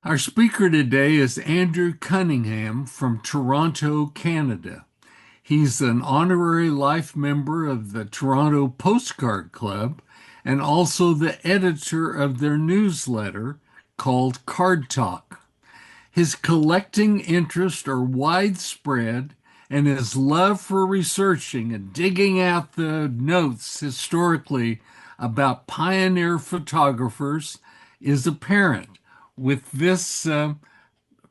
Our speaker today is Andrew Cunningham from Toronto, Canada. He's an honorary life member of the Toronto Postcard Club and also the editor of their newsletter called Card Talk. His collecting interests are widespread, and his love for researching and digging out the notes historically about pioneer photographers is apparent with this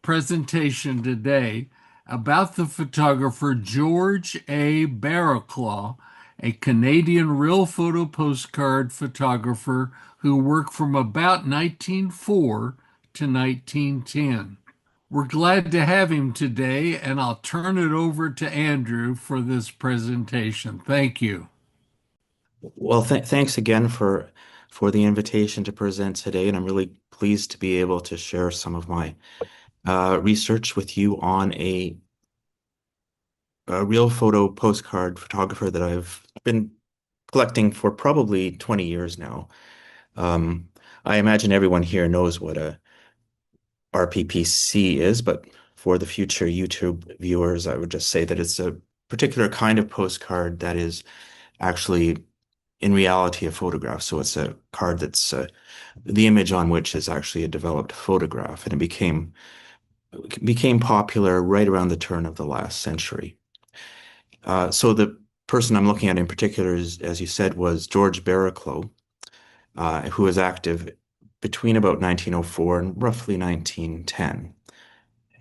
presentation today about the photographer George A. Barrowclough, a Canadian real photo postcard photographer who worked from about 1904 to 1910. We're glad to have him today, and I'll turn it over to Andrew for this presentation. Thank you. Well, thanks again for the invitation to present today, and I'm really pleased to be able to share some of my research with you on a real photo postcard photographer that I've been collecting for probably 20 years now. Um, I imagine everyone here knows what a RPPC is, but for the future YouTube viewers, I would just say that it's a particular kind of postcard that is actually in reality a photograph. So it's a card that's the image on which is actually a developed photograph, and it became popular right around the turn of the last century. So the person I'm looking at in particular is, as you said, was George Barrowclough, who was active between about 1904 and roughly 1910.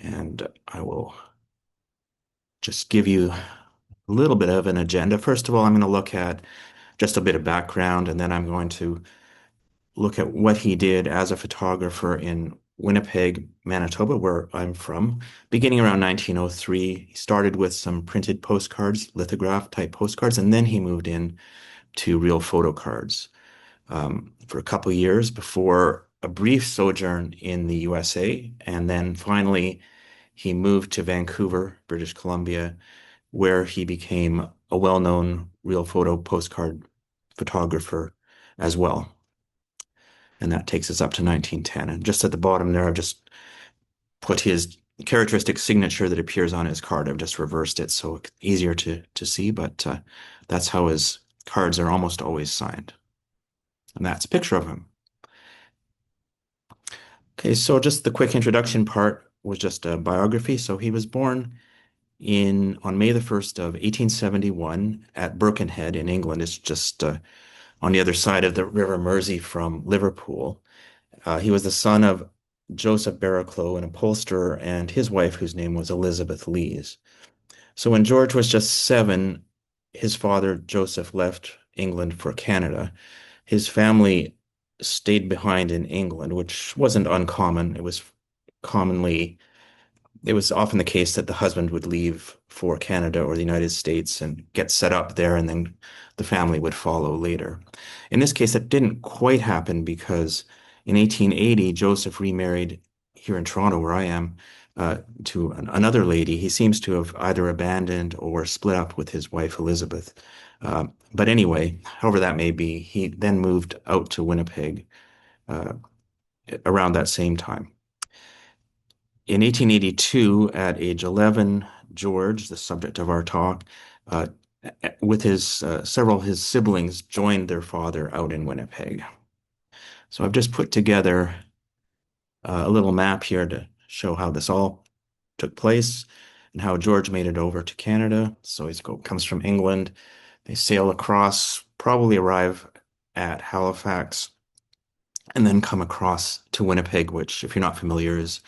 And I will just give you a little bit of an agenda. First of all, I'm going to look at just a bit of background, and then I'm going to look at what he did as a photographer in Winnipeg, Manitoba, where I'm from. Beginning around 1903, he started with some printed postcards, lithograph type postcards, and then he moved in to real photo cards for a couple of years before a brief sojourn in the USA. And then finally, he moved to Vancouver, British Columbia, where he became a well-known real photo postcard photographer as well. And that takes us up to 1910. And just at the bottom there, I've just put his characteristic signature that appears on his card. I've just reversed it so it's easier to see, but that's how his cards are almost always signed. And that's a picture of him. Okay, so just the quick introduction part was just a biography. So he was born on May the 1st of 1871 at Birkenhead in England. It's just on the other side of the River Mersey from Liverpool. He was the son of Joseph Barrowclough, an upholsterer, and his wife, whose name was Elizabeth Lees. So when George was just 7, his father, Joseph, left England for Canada. His family stayed behind in England, which wasn't uncommon. It was often the case that the husband would leave for Canada or the United States and get set up there, and then the family would follow later. In this case, that didn't quite happen because in 1880, Joseph remarried here in Toronto, where I am, to another lady. He seems to have either abandoned or split up with his wife, Elizabeth. But anyway, however that may be, he then moved out to Winnipeg uh, around that same time. In 1882, at age 11, George, the subject of our talk, uh, with several of his siblings, joined their father out in Winnipeg. So I've just put together a little map here to show how this all took place and how George made it over to Canada. So he comes from England. They sail across, probably arrive at Halifax, and then come across to Winnipeg, which, if you're not familiar, is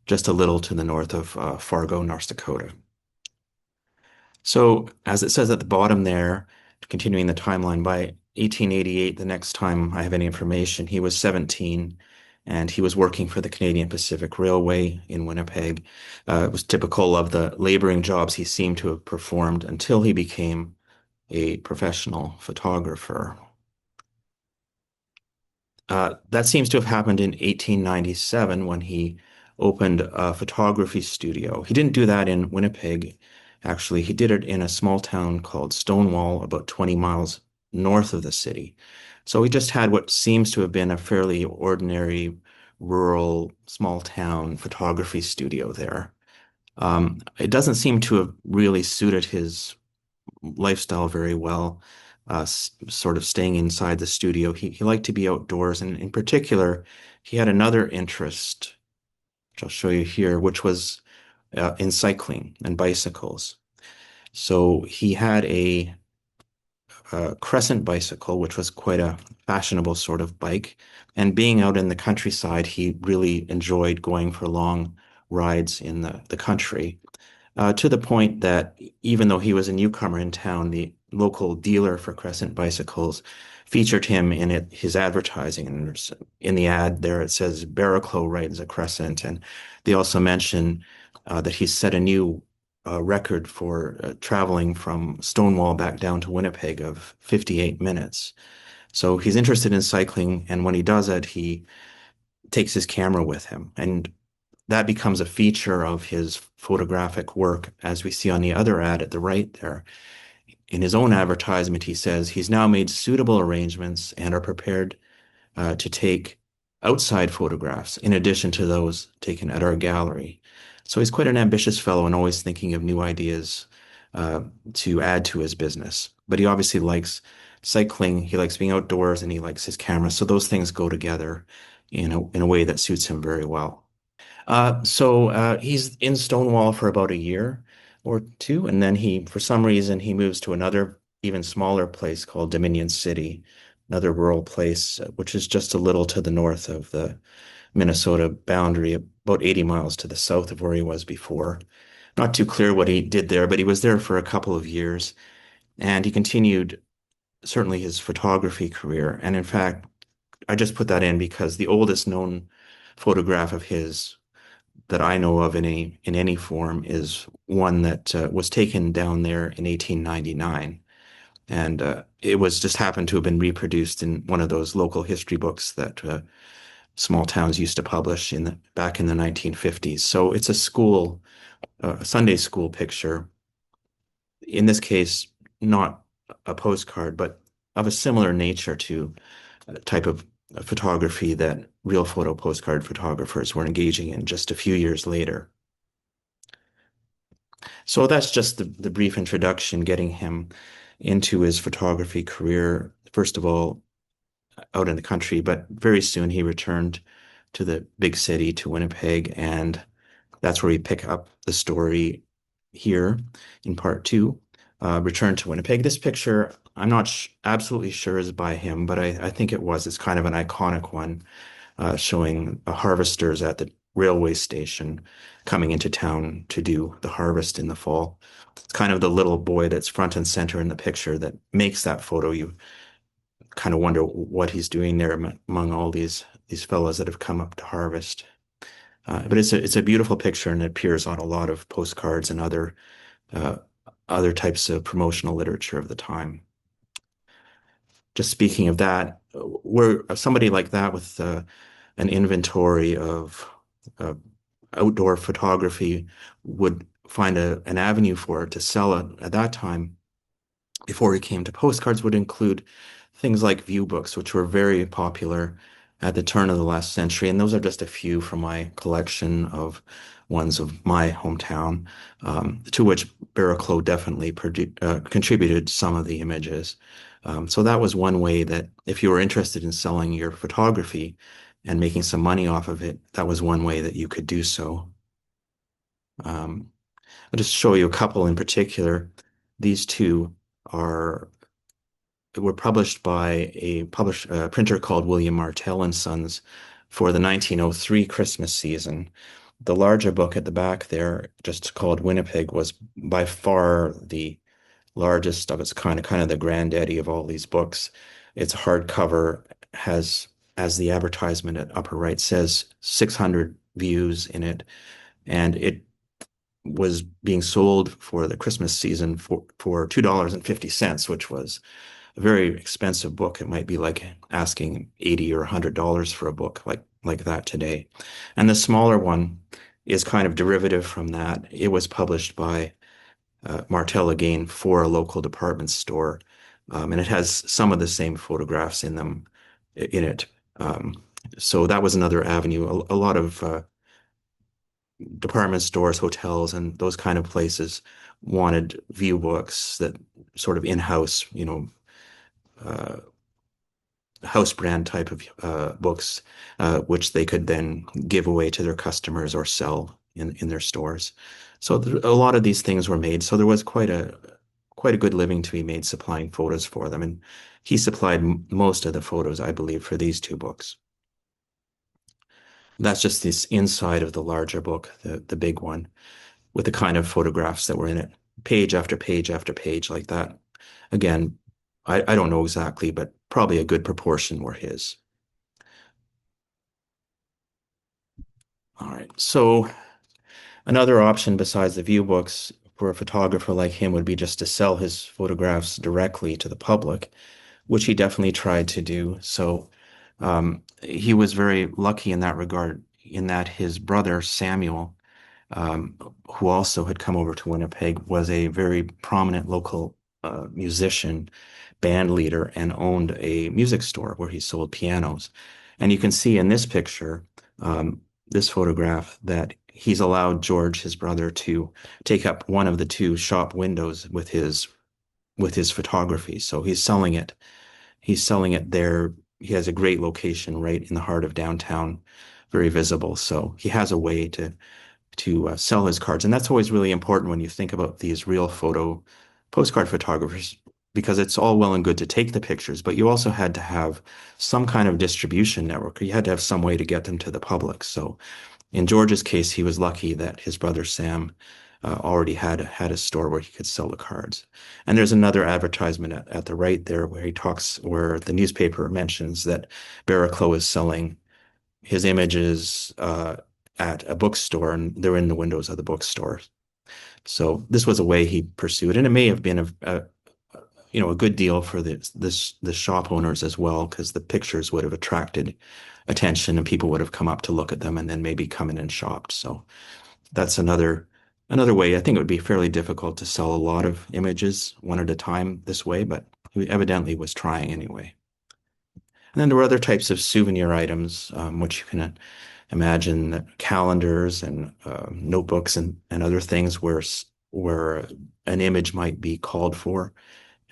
just a little to the north of Fargo, North Dakota. So, as it says at the bottom there, continuing the timeline, by 1888, the next time I have any information, he was 17 and he was working for the Canadian Pacific Railway in Winnipeg. It was typical of the laboring jobs he seemed to have performed until he became a professional photographer. That seems to have happened in 1897 when he opened a photography studio. He didn't do that in Winnipeg, actually. He did it in a small town called Stonewall, about 20 miles north of the city. So he just had what seems to have been a fairly ordinary rural, small town photography studio there. It doesn't seem to have really suited his lifestyle very well, sort of staying inside the studio. He liked to be outdoors, and in particular, he had another interest, which I'll show you here, which was in cycling and bicycles. So he had a crescent bicycle, which was quite a fashionable sort of bike. And being out in the countryside, he really enjoyed going for long rides in the country, to the point that even though he was a newcomer in town, the local dealer for Crescent bicycles featured him in his advertising. And in the ad there, it says Barrowclough rides a Crescent. And they also mention that he set a new record for traveling from Stonewall back down to Winnipeg of 58 minutes. So he's interested in cycling, and when he does it, he takes his camera with him. And that becomes a feature of his photographic work, as we see on the other ad at the right there. In his own advertisement, he says he's now made suitable arrangements and are prepared to take outside photographs in addition to those taken at our gallery. So he's quite an ambitious fellow and always thinking of new ideas to add to his business. But he obviously likes cycling, he likes being outdoors, and he likes his camera. So those things go together in a way that suits him very well. He's in Stonewall for about a year or two, and then for some reason, he moves to another, even smaller place called Dominion City, another rural place, which is just a little to the north of the Minnesota boundary, about 80 miles to the south of where he was before. Not too clear what he did there, but he was there for a couple of years, and he continued certainly his photography career. And in fact, I just put that in because the oldest known photograph of his that I know of in any form is one that was taken down there in 1899, and it was just happened to have been reproduced in one of those local history books that small towns used to publish back in the 1950s. So it's a Sunday school picture. In this case, not a postcard, but of a similar nature to a type of photography that real photo postcard photographers were engaging in just a few years later. So that's just the brief introduction, getting him into his photography career, first of all, out in the country, but very soon he returned to the big city, to Winnipeg, and that's where we pick up the story here in part two. Return to Winnipeg. This picture, I'm not absolutely sure is by him, but I think it was. It's kind of an iconic one, showing harvesters at the railway station coming into town to do the harvest in the fall. It's kind of the little boy that's front and center in the picture that makes that photo. You kind of wonder what he's doing there among all these fellows that have come up to harvest. But it's a beautiful picture, and it appears on a lot of postcards and uh, other types of promotional literature of the time. Just speaking of that, where somebody like that with an inventory of uh, outdoor photography would find an avenue for it to sell it at that time, before he came to postcards, would include things like view books, which were very popular at the turn of the last century. And those are just a few from my collection of ones of my hometown, to which Barrowclough definitely contributed some of the images. So that was one way that if you were interested in selling your photography and making some money off of it, that was one way that you could do so. Um, I'll just show you a couple in particular. These two are were published by a printer called William Martell and Sons for the 1903 Christmas season. The larger book at the back there, just called Winnipeg, was by far the largest of its kind of the granddaddy of all these books. Its hardcover has, as the advertisement at upper right says, 600 views in it, and it was being sold for the Christmas season for $2.50, which was a very expensive book. It might be like asking $80 or $100 for a book like that today. And the smaller one is kind of derivative from that. It was published by Martell again for a local department store, and it has some of the same photographs in it. So that was another avenue. A lot of department stores, hotels, and those kind of places wanted view books that sort of in-house, uh, house brand type of books, which they could then give away to their customers or sell in their stores. So a lot of these things were made. So there was quite a good living to be made supplying photos for them. And he supplied most of the photos, I believe, for these two books. That's just this inside of the larger book, the big one, with the kind of photographs that were in it, page after page after page like that. Again, I don't know exactly, but probably a good proportion were his. All right. So another option besides the view books for a photographer like him would be just to sell his photographs directly to the public, which he definitely tried to do. So he was very lucky in that regard, in that his brother Samuel, um, who also had come over to Winnipeg, was a very prominent local musician, band leader, and owned a music store where he sold pianos. And you can see in this picture, this photograph, that he's allowed George, his brother, to take up one of the two shop windows with his photography. So he's selling it. He's selling it there. He has a great location right in the heart of downtown, very visible. So he has a way to sell his cards. And that's always really important when you think about these real photo postcard photographers, because it's all well and good to take the pictures, but you also had to have some kind of distribution network, or you had to have some way to get them to the public. So in George's case, he was lucky that his brother Sam already had a store where he could sell the cards. And there's another advertisement at the right there where where the newspaper mentions that Barrowclough is selling his images at a bookstore, and they're in the windows of the bookstore. So this was a way he pursued, and it may have been a good deal for the shop owners as well, because the pictures would have attracted attention and people would have come up to look at them and then maybe come in and shopped. So that's another way. I think it would be fairly difficult to sell a lot of images one at a time this way, but he evidently was trying anyway. And then there were other types of souvenir items, which you can imagine that calendars and notebooks and other things where an image might be called for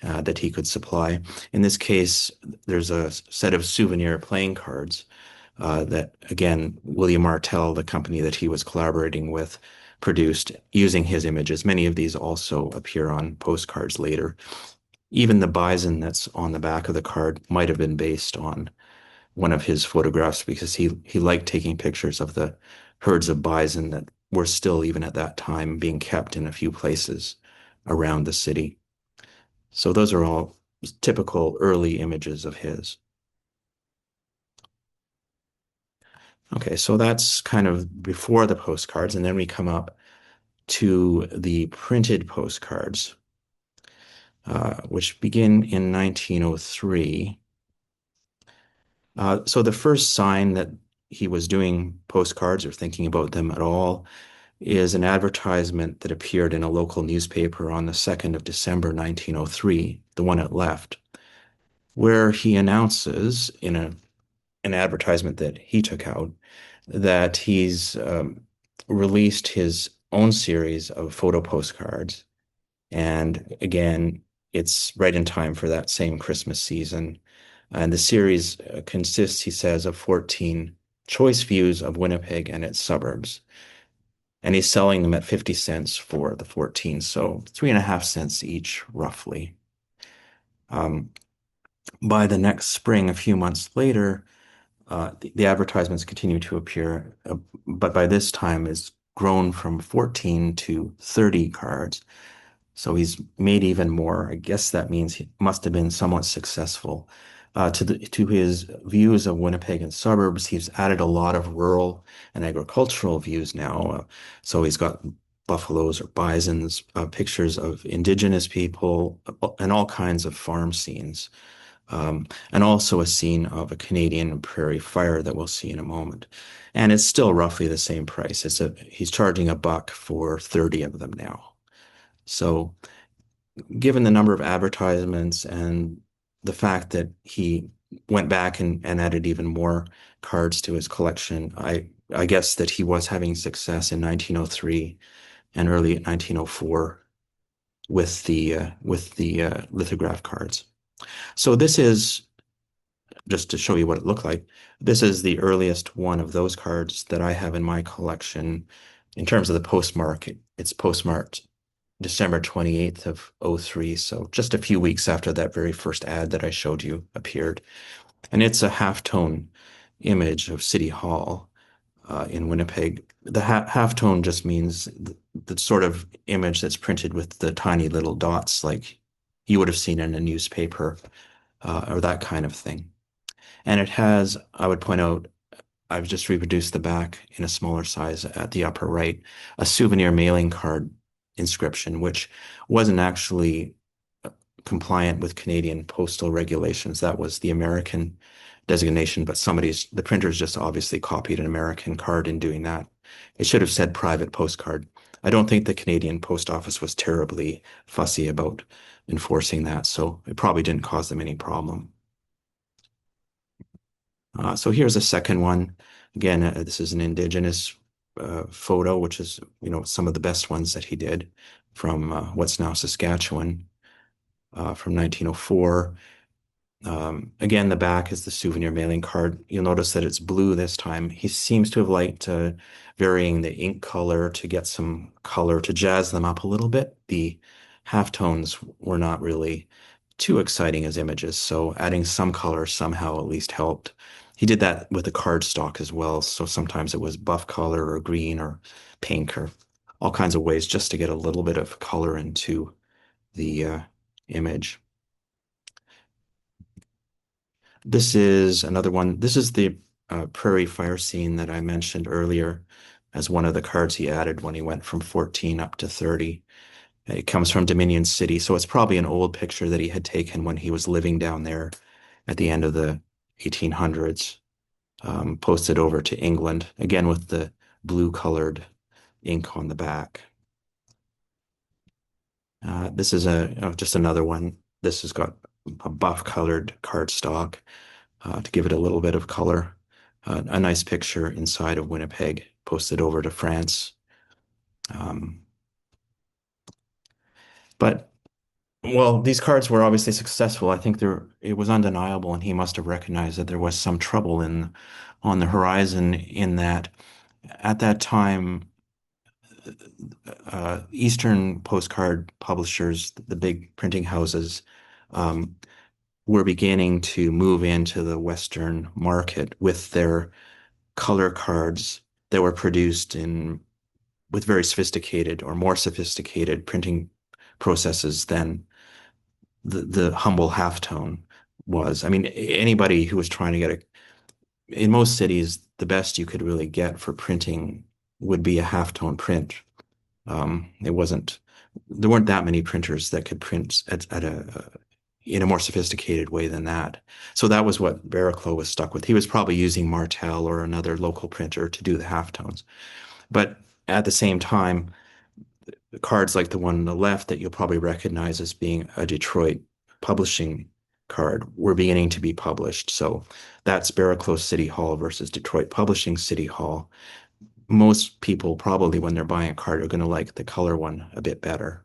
that he could supply. In this case, there's a set of souvenir playing cards that, again, William Martell, the company that he was collaborating with, produced using his images. Many of these also appear on postcards later. Even the bison that's on the back of the card might have been based on one of his photographs, because he liked taking pictures of the herds of bison that were still, even at that time, being kept in a few places around the city. So those are all typical early images of his. Okay, so that's kind of before the postcards, and then we come up to the printed postcards, which begin in 1903. So the first sign that he was doing postcards or thinking about them at all is an advertisement that appeared in a local newspaper on the 2nd of December 1903, the one at left, where he announces in an advertisement that he took out that he's released his own series of photo postcards. And again, it's right in time for that same Christmas season. And the series consists, he says, of 14 choice views of Winnipeg and its suburbs. And he's selling them at 50 cents for the 14, so 3.5 cents each, roughly. Um, by the next spring, a few months later, the advertisements continue to appear, but by this time it's grown from 14 to 30 cards. So he's made even more. I guess that means he must have been somewhat successful. To his views of Winnipeg and suburbs, he's added a lot of rural and agricultural views now. So he's got buffaloes or bisons, pictures of indigenous people, and all kinds of farm scenes. And also a scene of a Canadian prairie fire that we'll see in a moment. And it's still roughly the same price. He's charging $1 for 30 of them now. So given the number of advertisements and the fact that he went back and added even more cards to his collection. I guess that he was having success in 1903 and early 1904 with the lithograph cards. So this is just to show you what it looked like. This is the earliest one of those cards that I have in my collection. In terms of the postmark, it's postmarked December 28th of '03, so just a few weeks after that very first ad that I showed you appeared. And it's a halftone image of City Hall in Winnipeg. The halftone just means the sort of image that's printed with the tiny little dots like you would have seen in a newspaper or that kind of thing. And it has, I would point out, I've just reproduced the back in a smaller size at the upper right, a souvenir mailing card inscription, which wasn't actually compliant with Canadian postal regulations. That was the American designation, but the printers just obviously copied an American card in doing that. It should have said private postcard. I don't think the Canadian post office was terribly fussy about enforcing that, so it probably didn't cause them any problem. So here's a second one. Again, this is an Indigenous photo, which is, some of the best ones that he did from what's now Saskatchewan from 1904. Again, the back is the souvenir mailing card. You'll notice that it's blue this time. He seems to have liked varying the ink color to get some color to jazz them up a little bit. The halftones were not really too exciting as images, so adding some color somehow at least helped. He did that with the cardstock as well, so sometimes it was buff color or green or pink or all kinds of ways just to get a little bit of color into the image. This is another one. This is the prairie fire scene that I mentioned earlier as one of the cards he added when he went from 14 up to 30. It comes from Dominion City, so it's probably an old picture that he had taken when he was living down there at the end of the 1800s, posted over to England, again with the blue-colored ink on the back. This is just another one. This has got a buff-colored cardstock to give it a little bit of color. A nice picture inside of Winnipeg, posted over to France. But well, these cards were obviously successful. I think it was undeniable, and he must have recognized that there was some trouble on the horizon in that at that time, Eastern postcard publishers, the big printing houses, um, were beginning to move into the Western market with their color cards that were produced with very sophisticated or more sophisticated printing processes than the humble halftone was. I mean, anybody who was trying to in most cities, the best you could really get for printing would be a halftone print. There weren't that many printers that could print in a more sophisticated way than that. So that was what Barrowclough was stuck with. He was probably using Martel or another local printer to do the halftones. But at the same time, cards like the one on the left that you'll probably recognize as being a Detroit publishing card were beginning to be published. So that's Barrowclough City Hall versus Detroit Publishing City Hall. Most people probably, when they're buying a card, are going to like the color one a bit better.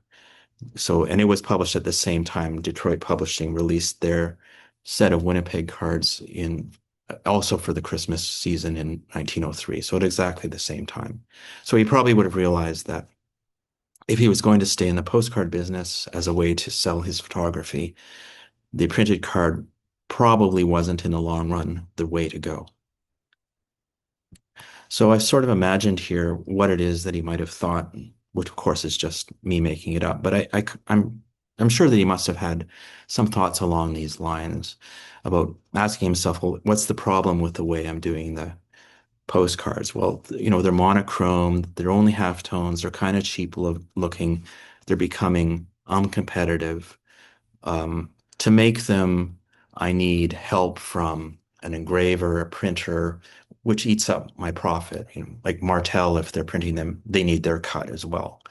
So, and it was published at the same time Detroit Publishing released their set of Winnipeg cards also for the Christmas season in 1903. So at exactly the same time. So he probably would have realized that if he was going to stay in the postcard business as a way to sell his photography, the printed card probably wasn't in the long run the way to go. So I've sort of imagined here what it is that he might have thought, which of course is just me making it up, but I'm sure that he must have had some thoughts along these lines about asking himself, well, what's the problem with the way I'm doing the postcards? Well, they're monochrome, they're only halftones, they're kind of cheap looking, they're becoming uncompetitive. To make them, I need help from an engraver, a printer, which eats up my profit. Like Martel, if they're printing them, they need their cut as well.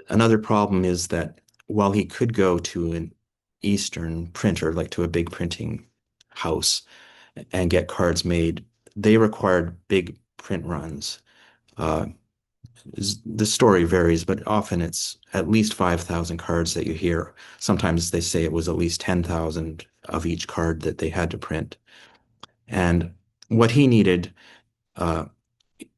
Another problem is that while he could go to Eastern printer, like to a big printing house, and get cards made, they required big print runs. Uh, the story varies, but often it's at least 5,000 cards that you hear. Sometimes they say it was at least 10,000 of each card that they had to print. And what he needed uh,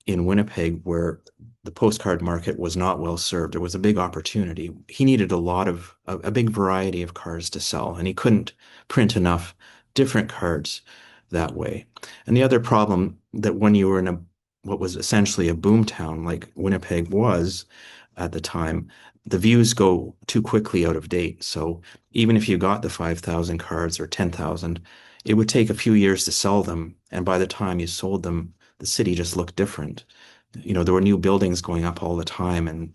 in Winnipeg, where the postcard market was not well served, there was a big opportunity. He needed a big variety of cards to sell, and he couldn't print enough different cards that way. And the other problem that when you were in what was essentially a boom town like Winnipeg was at the time, the views go too quickly out of date. So even if you got the 5,000 cards or 10,000, it would take a few years to sell them. And by the time you sold them, the city just looked different. There were new buildings going up all the time, and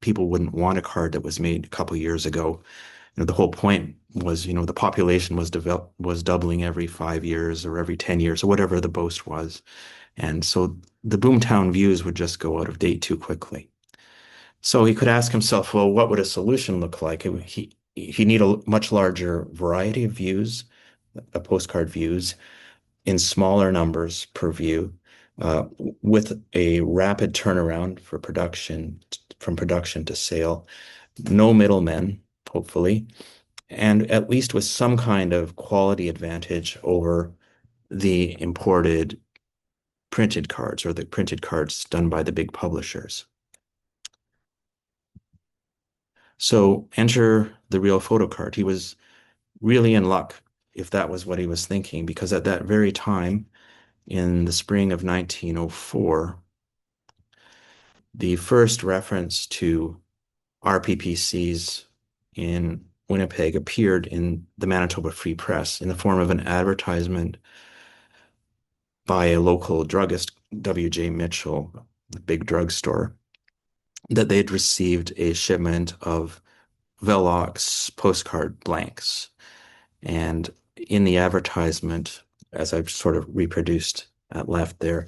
people wouldn't want a card that was made a couple of years ago. The whole point was, the population was doubling every 5 years or every 10 years or whatever the boast was. And so the boomtown views would just go out of date too quickly. So he could ask himself, well, what would a solution look like? He need a much larger variety of views, postcard views, in smaller numbers per view, uh, with a rapid turnaround for production, from production to sale, no middlemen, hopefully, and at least with some kind of quality advantage over the imported printed cards or the printed cards done by the big publishers. So enter the real photo card. He was really in luck if that was what he was thinking, because at that very time, in the spring of 1904, the first reference to RPPCs in Winnipeg appeared in the Manitoba Free Press in the form of an advertisement by a local druggist, W.J. Mitchell, the big drugstore, that they'd received a shipment of Velox postcard blanks. And in the advertisement, as I've sort of reproduced at left there,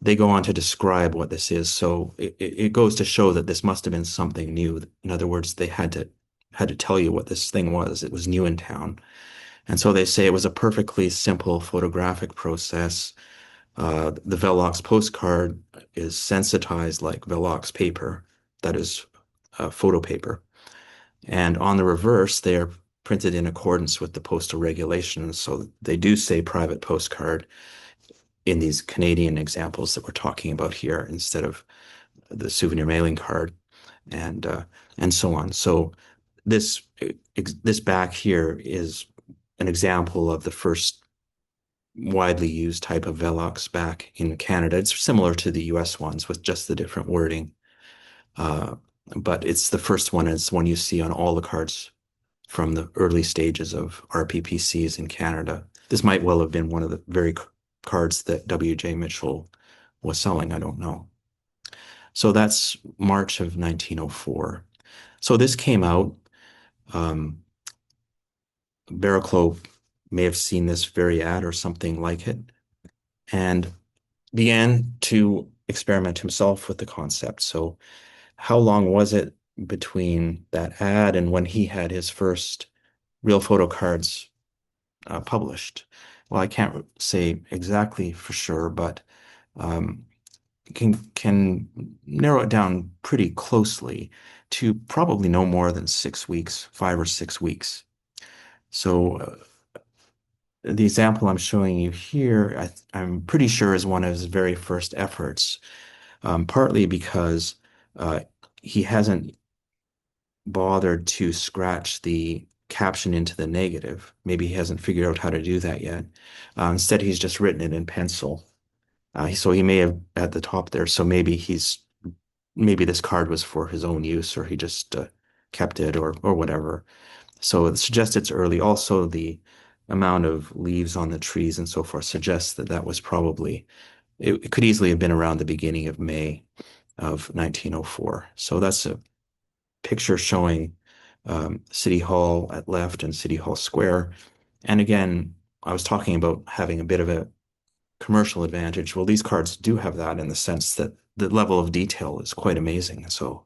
they go on to describe what this is. So it goes to show that this must have been something new. In other words, they had to tell you what this thing was. It was new in town. And so they say it was a perfectly simple photographic process. The Velox postcard is sensitized like Velox paper, that is photo paper. And on the reverse, they are printed in accordance with the postal regulations. So they do say private postcard in these Canadian examples that we're talking about here instead of the souvenir mailing card, and so on. So this this back here is an example of the first widely used type of Velox back in Canada. It's similar to the US ones with just the different wording. Uh, but it's the first one, and it's one you see on all the cards from the early stages of RPPCs in Canada. This might well have been one of the very cards that W.J. Mitchell was selling. I don't know. So that's March of 1904. So this came out. Um, Barrowclough may have seen this very ad or something like it and began to experiment himself with the concept. So how long was it between that ad and when he had his first real photo cards published? Well, I can't say exactly for sure, but um, can narrow it down pretty closely to probably no more than 6 weeks, 5 or 6 weeks. So the example I'm showing you here, I'm pretty sure is one of his very first efforts, partly because uh, he hasn't bothered to scratch the caption into the negative. Maybe he hasn't figured out how to do that yet. Instead, he's just written it in pencil. So he may have at the top there. So maybe this card was for his own use, or he just kept it, or whatever. So it suggests it's early. Also, the amount of leaves on the trees and so forth suggests that that was probably it could easily have been around the beginning of May of 1904. So that's a picture showing City Hall at left and City Hall Square. And again, I was talking about having a bit of a commercial advantage. Well, these cards do have that in the sense that the level of detail is quite amazing. So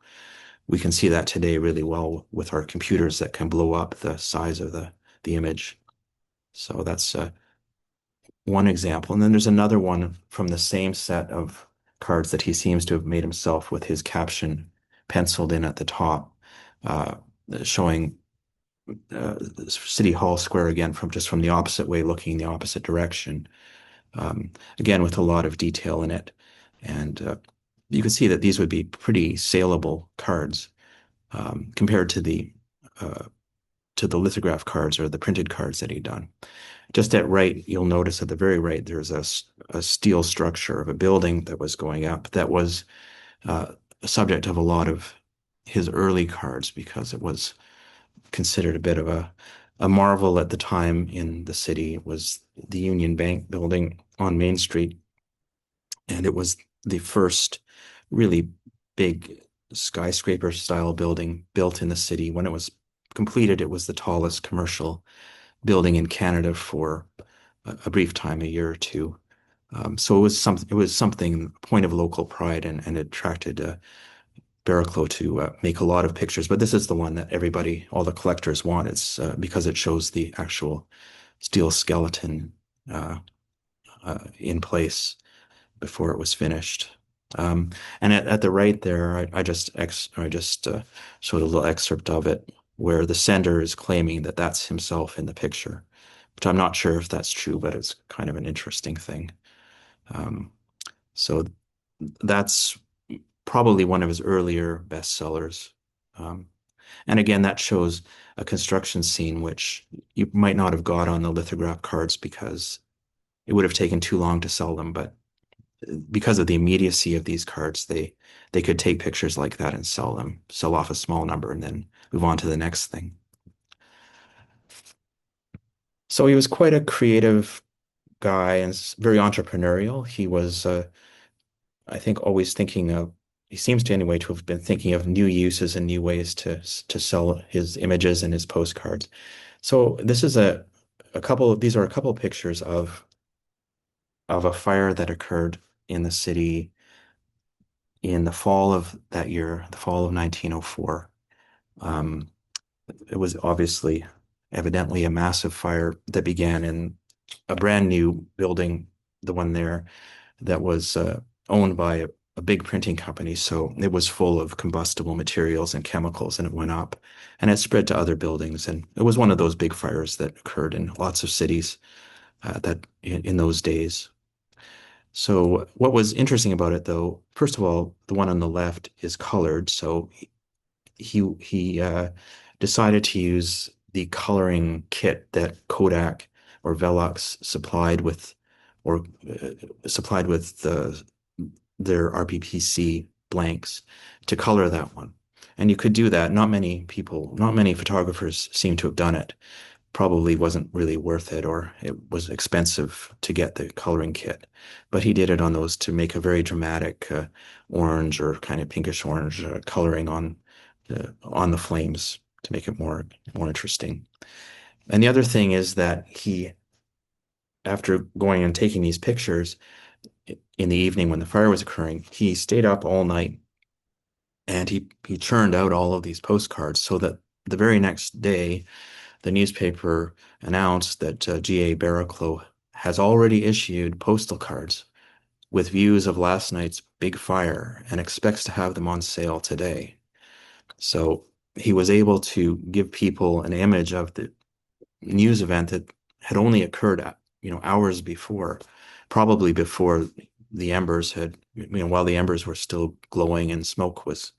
we can see that today really well with our computers that can blow up the size of the the image. So that's one example. And then there's another one from the same set of cards that he seems to have made himself with his caption penciled in at the top, uh, showing City Hall Square again from the opposite way, looking in the opposite direction. Again, with a lot of detail in it. And you can see that these would be pretty saleable cards compared uh, to the lithograph cards or the printed cards that he'd done. Just at right, you'll notice at the very right, there's a steel structure of a building that was going up that was uh, a subject of a lot of his early cards because it was considered a bit of a marvel at the time in the city. It was the Union Bank building on Main Street, and it was the first really big skyscraper style building built in the city. When it was completed, it was the tallest commercial building in Canada for a brief time, a year or two. So it was something, a point of local pride, and it attracted Barrowclough to make a lot of pictures. But this is the one that everybody, all the collectors want. It's because it shows the actual steel skeleton uh, in place before it was finished. And at the right there, I just showed a little excerpt of it where the sender is claiming that that's himself in the picture, which I'm not sure if that's true, but it's kind of an interesting thing. Um, so that's probably one of his earlier bestsellers. Um, and again, that shows a construction scene which you might not have got on the lithograph cards because it would have taken too long to sell them, but because of the immediacy of these cards, they could take pictures like that and sell them, sell off a small number, and then move on to the next thing. So he was quite a creative guy and very entrepreneurial. He was, I think, always thinking of. He seems to anyway to have been thinking of new uses and new ways to sell his images and his postcards. So this is a couple. These are a couple of pictures of a fire that occurred in the city in the fall of that year, the fall of 1904. Um, it was obviously, evidently, a massive fire that began in a brand new building, the one there, that was owned by a big printing company. So it was full of combustible materials and chemicals, and it went up and it spread to other buildings. And it was one of those big fires that occurred in lots of cities that in those days. So what was interesting about it, though, first of all, the one on the left is colored. So he decided to use the coloring kit that Kodak or Velux or supplied with their RPPC blanks to color that one. And you could do that. Not many people, not many photographers seem to have done it. Probably wasn't really worth it, or it was expensive to get the coloring kit. But he did it on those to make a very dramatic orange or kind of pinkish orange coloring on the flames to make it more interesting. And the other thing is that he, after going and taking these pictures in the evening when the fire was occurring, he stayed up all night and he churned out all of these postcards so that the very next day, the newspaper announced that G.A. Barrowclough has already issued postal cards with views of last night's big fire and expects to have them on sale today. So he was able to give people an image of the news event that had only occurred, hours before, probably before the embers had, while the embers were still glowing and smoke was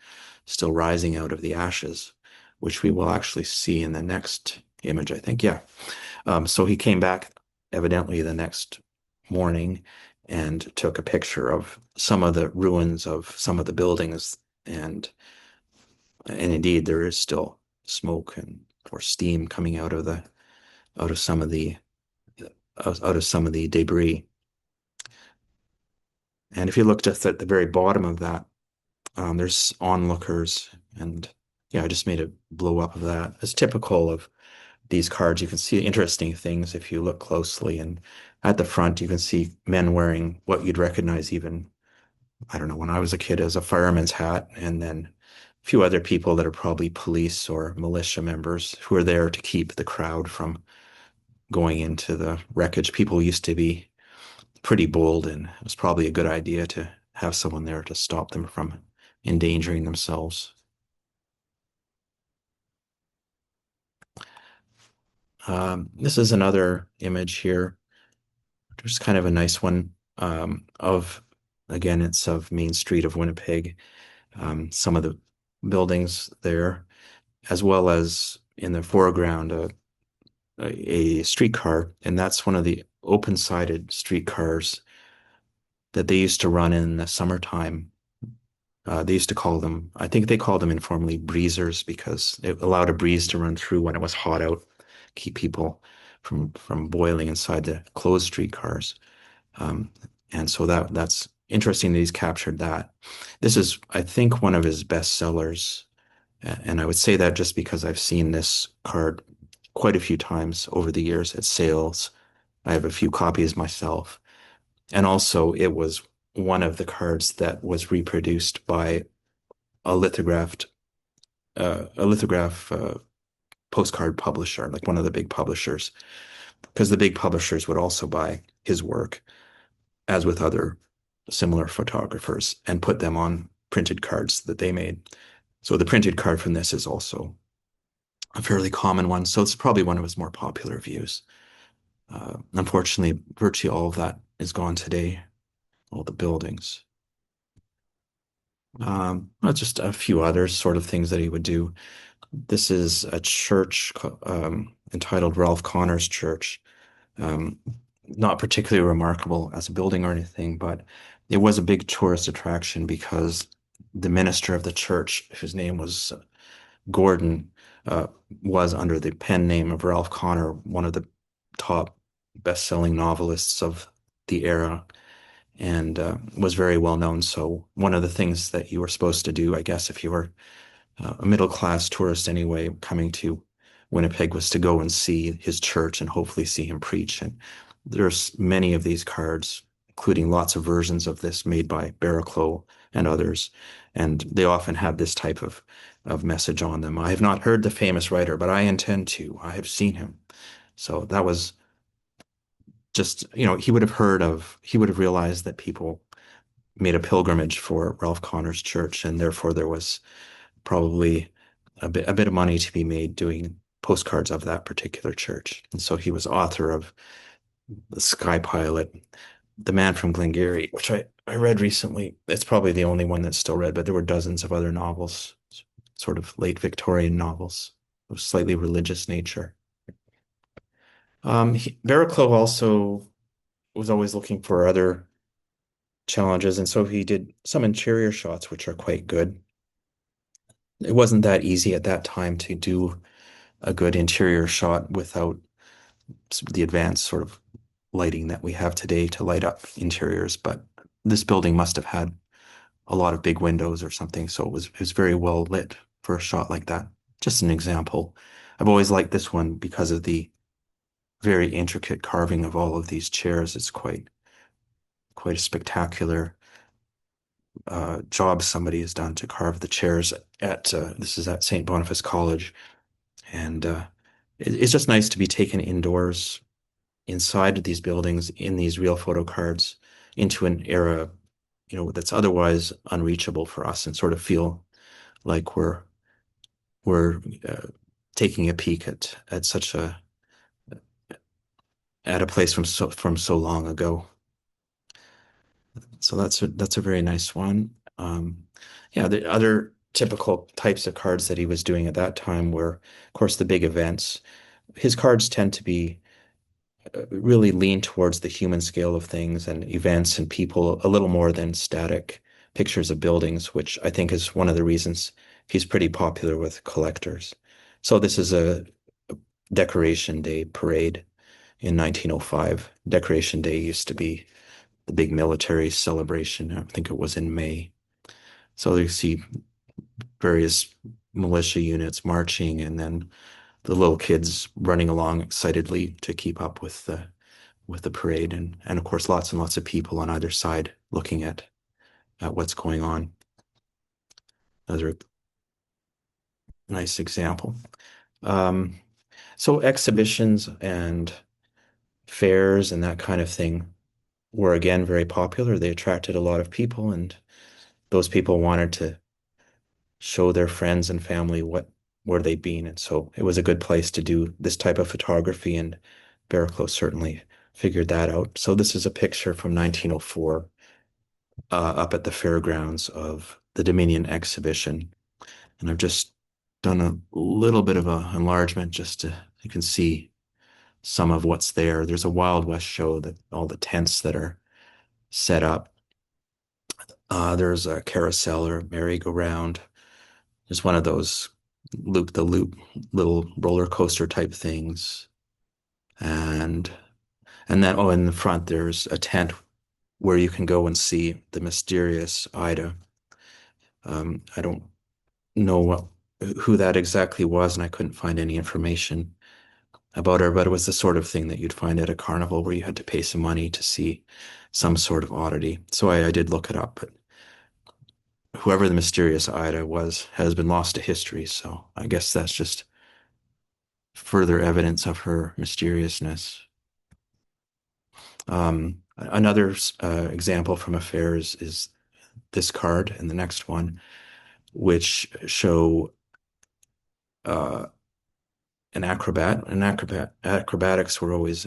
still rising out of the ashes, which we will actually see in the next image, I think. Yeah. So he came back evidently the next morning and took a picture of some of the ruins of some of the buildings, and indeed there is still smoke and or steam coming out of some of the out of some of the debris. And if you look just at the very bottom of that, there's onlookers, and yeah, I just made a blow up of that. It's typical of these cards. You can see interesting things if you look closely. And at the front, you can see men wearing what you'd recognize even, I don't know, when I was a kid as a fireman's hat, and then few other people that are probably police or militia members who are there to keep the crowd from going into the wreckage. People used to be pretty bold, and it was probably a good idea to have someone there to stop them from endangering themselves. This is another image here. Just kind of a nice one of, again, it's of Main Street of Winnipeg. Some of the buildings there, as well as in the foreground, a streetcar, and that's one of the open-sided streetcars that they used to run in the summertime. They used to call them, I think they called them informally breezers because it allowed a breeze to run through when it was hot out, keep people from boiling inside the closed streetcars. Um, and so that's interesting that he's captured that. This is, I think, one of his best sellers. And I would say that just because I've seen this card quite a few times over the years at sales. I have a few copies myself. And also, it was one of the cards that was reproduced by a lithograph postcard publisher, like one of the big publishers, because the big publishers would also buy his work, as with other similar photographers, and put them on printed cards that they made. So the printed card from this is also a fairly common one. So it's probably one of his more popular views. Unfortunately, virtually all of that is gone today, all the buildings. Just a few other sort of things that he would do. This is a church entitled Ralph Connor's Church. Um, Not particularly remarkable as a building or anything, but it was a big tourist attraction because the minister of the church, whose name was Gordon, uh, was under the pen name of Ralph Connor, one of the top best-selling novelists of the era, and was very well known. So one of the things that you were supposed to do, I guess, if you were a middle-class tourist anyway, coming to Winnipeg, was to go and see his church and hopefully see him preach. And there's many of these cards, including lots of versions of this made by Barrowclough and others. And they often have this type of message on them. I have not heard the famous writer, but I intend to. I have seen him. So that was just, he would have realized that people made a pilgrimage for Ralph Connor's church, and therefore there was probably a bit of money to be made doing postcards of that particular church. And so he was author of The Sky Pilot, The Man from Glengarry, which I read recently. It's probably the only one that's still read, but there were dozens of other novels, sort of late Victorian novels of slightly religious nature. Barrowclough also was always looking for other challenges, and so he did some interior shots, which are quite good. It wasn't that easy at that time to do a good interior shot without the advanced sort of lighting that we have today to light up interiors, but this building must have had a lot of big windows or something, so it was very well lit for a shot like that. Just an example. I've always liked this one because of the very intricate carving of all of these chairs. It's quite a spectacular job somebody has done to carve the chairs at this is at St. Boniface College, and it's just nice to be taken indoors inside of these buildings in these real photo cards into an era, that's otherwise unreachable for us, and sort of feel like we're taking a peek at a place from so long ago. So that's a very nice one. Yeah, the other typical types of cards that he was doing at that time were, of course, the big events. His cards tend to be really lean towards the human scale of things and events and people a little more than static pictures of buildings, which I think is one of the reasons he's pretty popular with collectors. So this is a Decoration Day parade in 1905. Decoration Day used to be the big military celebration. I think it was in May. So you see various militia units marching, and then the little kids running along excitedly to keep up with the parade, and of course lots and lots of people on either side looking at what's going on. Those are nice example. Um, so exhibitions and fairs and that kind of thing were again very popular. They attracted a lot of people, and those people wanted to show their friends and family where they'd been. And so it was a good place to do this type of photography, and Barrowclough certainly figured that out. So this is a picture from 1904 up at the fairgrounds of the Dominion exhibition. And I've just done a little bit of a enlargement just to you can see some of what's there. There's a Wild West show that all the tents that are set up. There's a carousel or merry-go-round. There's one of those loop the loop little roller coaster type things. And and then in the front there's a tent where you can go and see the mysterious Ida. I don't know who that exactly was, and I couldn't find any information about her, but it was the sort of thing that you'd find at a carnival where you had to pay some money to see some sort of oddity. So I did look it up, but whoever the mysterious Ida was has been lost to history. So I guess that's just further evidence of her mysteriousness. Another example from affairs is this card and the next one, which show uh, an acrobat. Acrobatics were always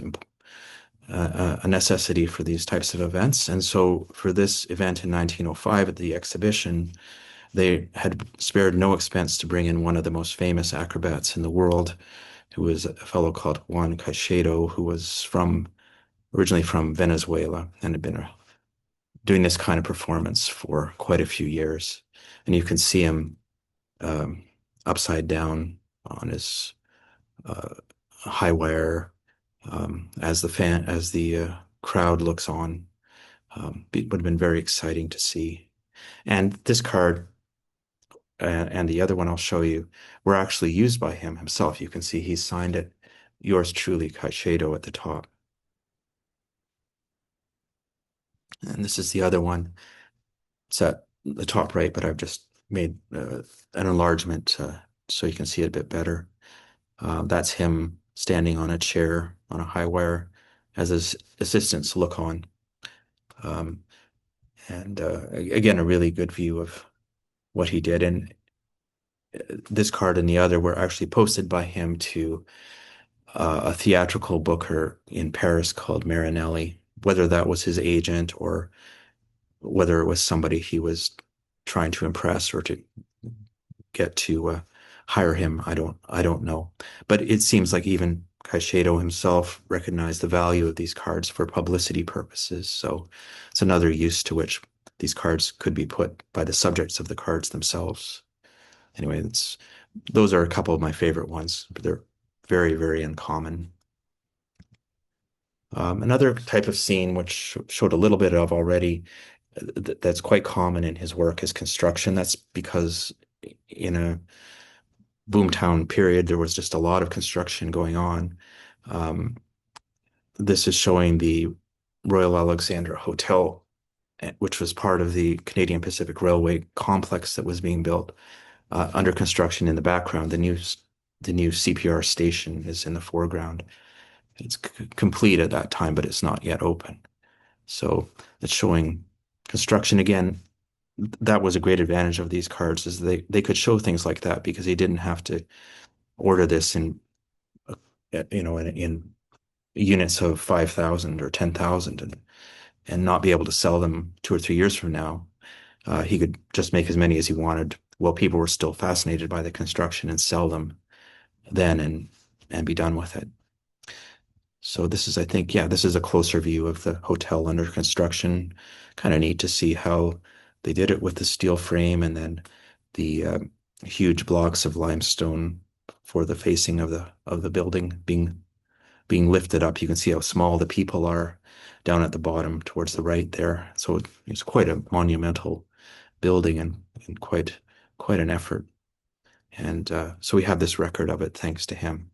a necessity for these types of events. And so for this event in 1905 at the exhibition, they had spared no expense to bring in one of the most famous acrobats in the world, who was a fellow called Juan Caicedo, who was originally from Venezuela and had been doing this kind of performance for quite a few years. And you can see him um, upside down on his uh, high wire as the crowd looks on. It would have been very exciting to see. And this card and the other one I'll show you were actually used by him himself. You can see he signed it, yours truly, Caicedo, at the top. And this is the other one. It's at the top right, but I've just made an enlargement so you can see it a bit better. That's him standing on a chair on a high wire as his assistants look on. Um, and again, a really good view of what he did. And this card and the other were actually posted by him to a theatrical booker in Paris called Marinelli. Whether that was his agent or whether it was somebody he was trying to impress or to get to hire him, I don't know. But it seems like even Caicedo himself recognized the value of these cards for publicity purposes. So it's another use to which these cards could be put by the subjects of the cards themselves. Anyway, those are a couple of my favorite ones, but they're very, very uncommon. Another type of scene which showed a little bit of already that's quite common in his work is construction. That's because in a boomtown period, there was just a lot of construction going on. Um, this is showing the Royal Alexandra Hotel, which was part of the Canadian Pacific Railway complex that was being built under construction in the background. The new CPR station is in the foreground. It's complete at that time, but it's not yet open. So it's showing construction again. That was a great advantage of these cards is they could show things like that because he didn't have to order this in units of 5,000 or 10,000 and not be able to sell them 2 or 3 years from now. He could just make as many as he wanted while people were still fascinated by the construction and sell them then and be done with it. So this is, I think, yeah, this is a closer view of the hotel under construction. Kind of neat to see how they did it with the steel frame and then the huge blocks of limestone for the facing of the building being lifted up. You can see how small the people are down at the bottom towards the right there. So it's quite a monumental building and quite an effort. And so we have this record of it thanks to him.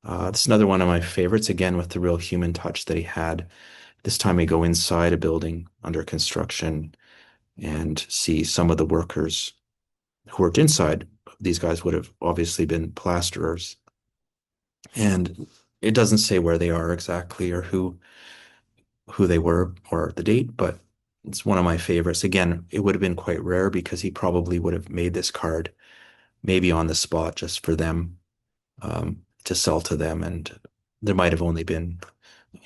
This is another one of my favorites, again, with the real human touch that he had. This time we go inside a building under construction and see some of the workers who worked inside, these guys would have obviously been plasterers. And it doesn't say where they are exactly or who they were or the date, but it's one of my favorites. Again, it would have been quite rare because he probably would have made this card maybe on the spot just for them, to sell to them. And there might have only been,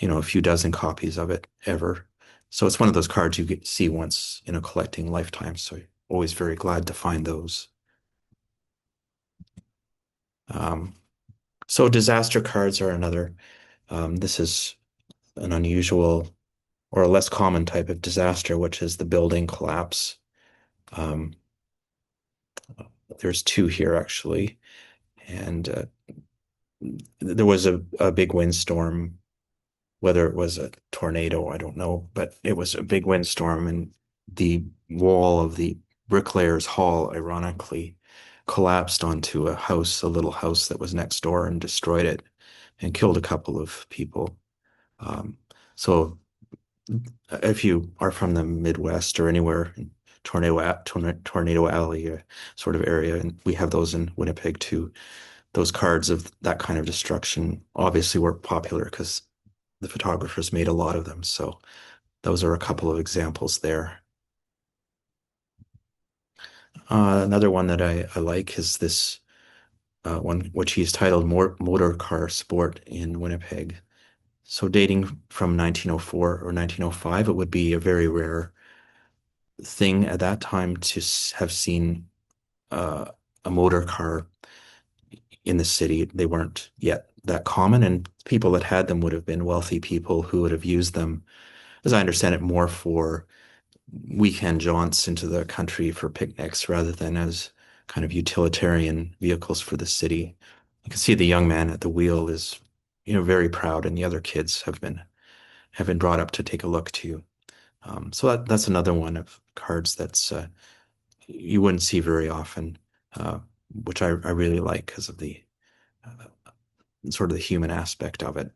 a few dozen copies of it ever. So it's one of those cards you get see once in a collecting lifetime. So always very glad to find those. Um, so disaster cards are another. This is an unusual or a less common type of disaster, which is the building collapse. Um, there's two here actually, and there was a big windstorm. Whether it was a tornado, I don't know, but it was a big windstorm, and the wall of the bricklayer's hall, ironically, collapsed onto a house, a little house that was next door, and destroyed it and killed a couple of people. Um, so if you are from the Midwest or anywhere in Tornado Alley sort of area, and we have those in Winnipeg too, those cards of that kind of destruction obviously were popular because the photographers made a lot of them. So those are a couple of examples there. Another one that I like is this one, which he's titled Motor Car Sport in Winnipeg. So dating from 1904 or 1905, it would be a very rare thing at that time to have seen uh, a motor car in the city. They weren't yet that common, and people that had them would have been wealthy people who would have used them, as I understand it, more for weekend jaunts into the country for picnics rather than as kind of utilitarian vehicles for the city. You can see the young man at the wheel is, very proud, and the other kids have been brought up to take a look too. So that's another one of cards that's you wouldn't see very often, uh, which I really like because of the sort of the human aspect of it.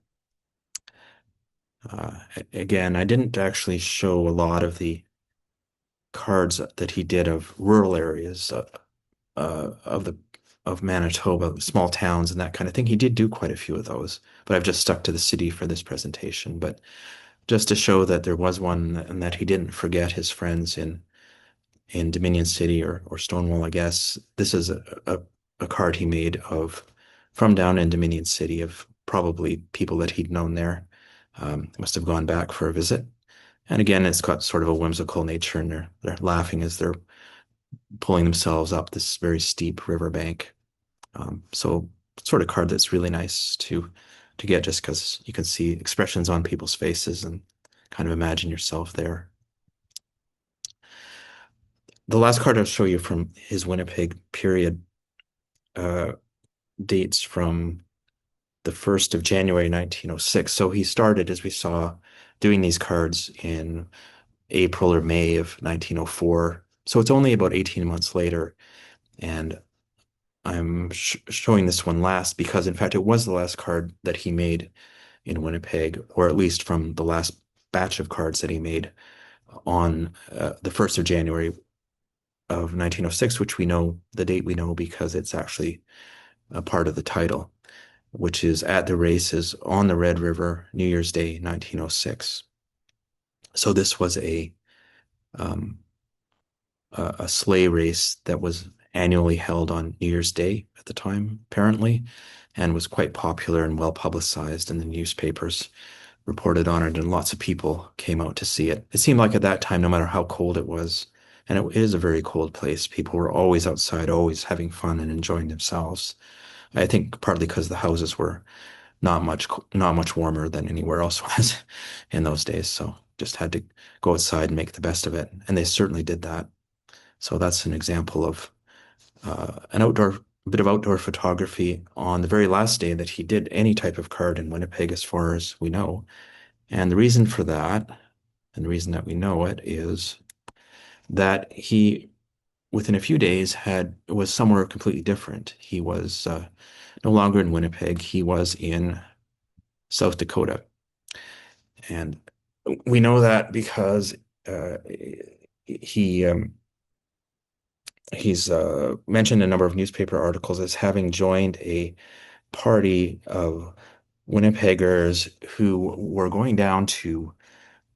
Again, I didn't actually show a lot of the cards that he did of rural areas of the of Manitoba, small towns and that kind of thing. He did do quite a few of those, but I've just stuck to the city for this presentation. But just to show that there was one and that he didn't forget his friends in Dominion City or Stonewall, I guess. This is a card he made of from down in Dominion City of probably people that he'd known there. Must have gone back for a visit. And again, it's got sort of a whimsical nature, and they're laughing as they're pulling themselves up this very steep riverbank. So sort of card that's really nice to get just because you can see expressions on people's faces and kind of imagine yourself there. The last card I'll show you from his Winnipeg period uh, dates from the 1st of January 1906. So he started, as we saw, doing these cards in April or May of 1904. So it's only about 18 months later. And I'm showing this one last because, in fact, it was the last card that he made in Winnipeg, or at least from the last batch of cards that he made on the 1st of January of 1906, which we know the date we know because it's actually a part of the title, which is at the races on the Red River, New Year's Day, 1906. So this was um, a sleigh race that was annually held on New Year's Day at the time, apparently, and was quite popular and well publicized, and the newspapers reported on it, and lots of people came out to see it. It seemed like at that time, no matter how cold it was, and it is a very cold place, people were always outside, always having fun and enjoying themselves. I think partly because the houses were not much warmer than anywhere else was in those days, so just had to go outside and make the best of it, and they certainly did that. So that's an example of an outdoor bit of outdoor photography on the very last day that he did any type of card in Winnipeg, as far as we know. And the reason for that, and the reason that we know it, is that he, within a few days, was somewhere completely different. He was no longer in Winnipeg. He was in South Dakota, and we know that because he He's mentioned in a number of newspaper articles as having joined a party of Winnipeggers who were going down to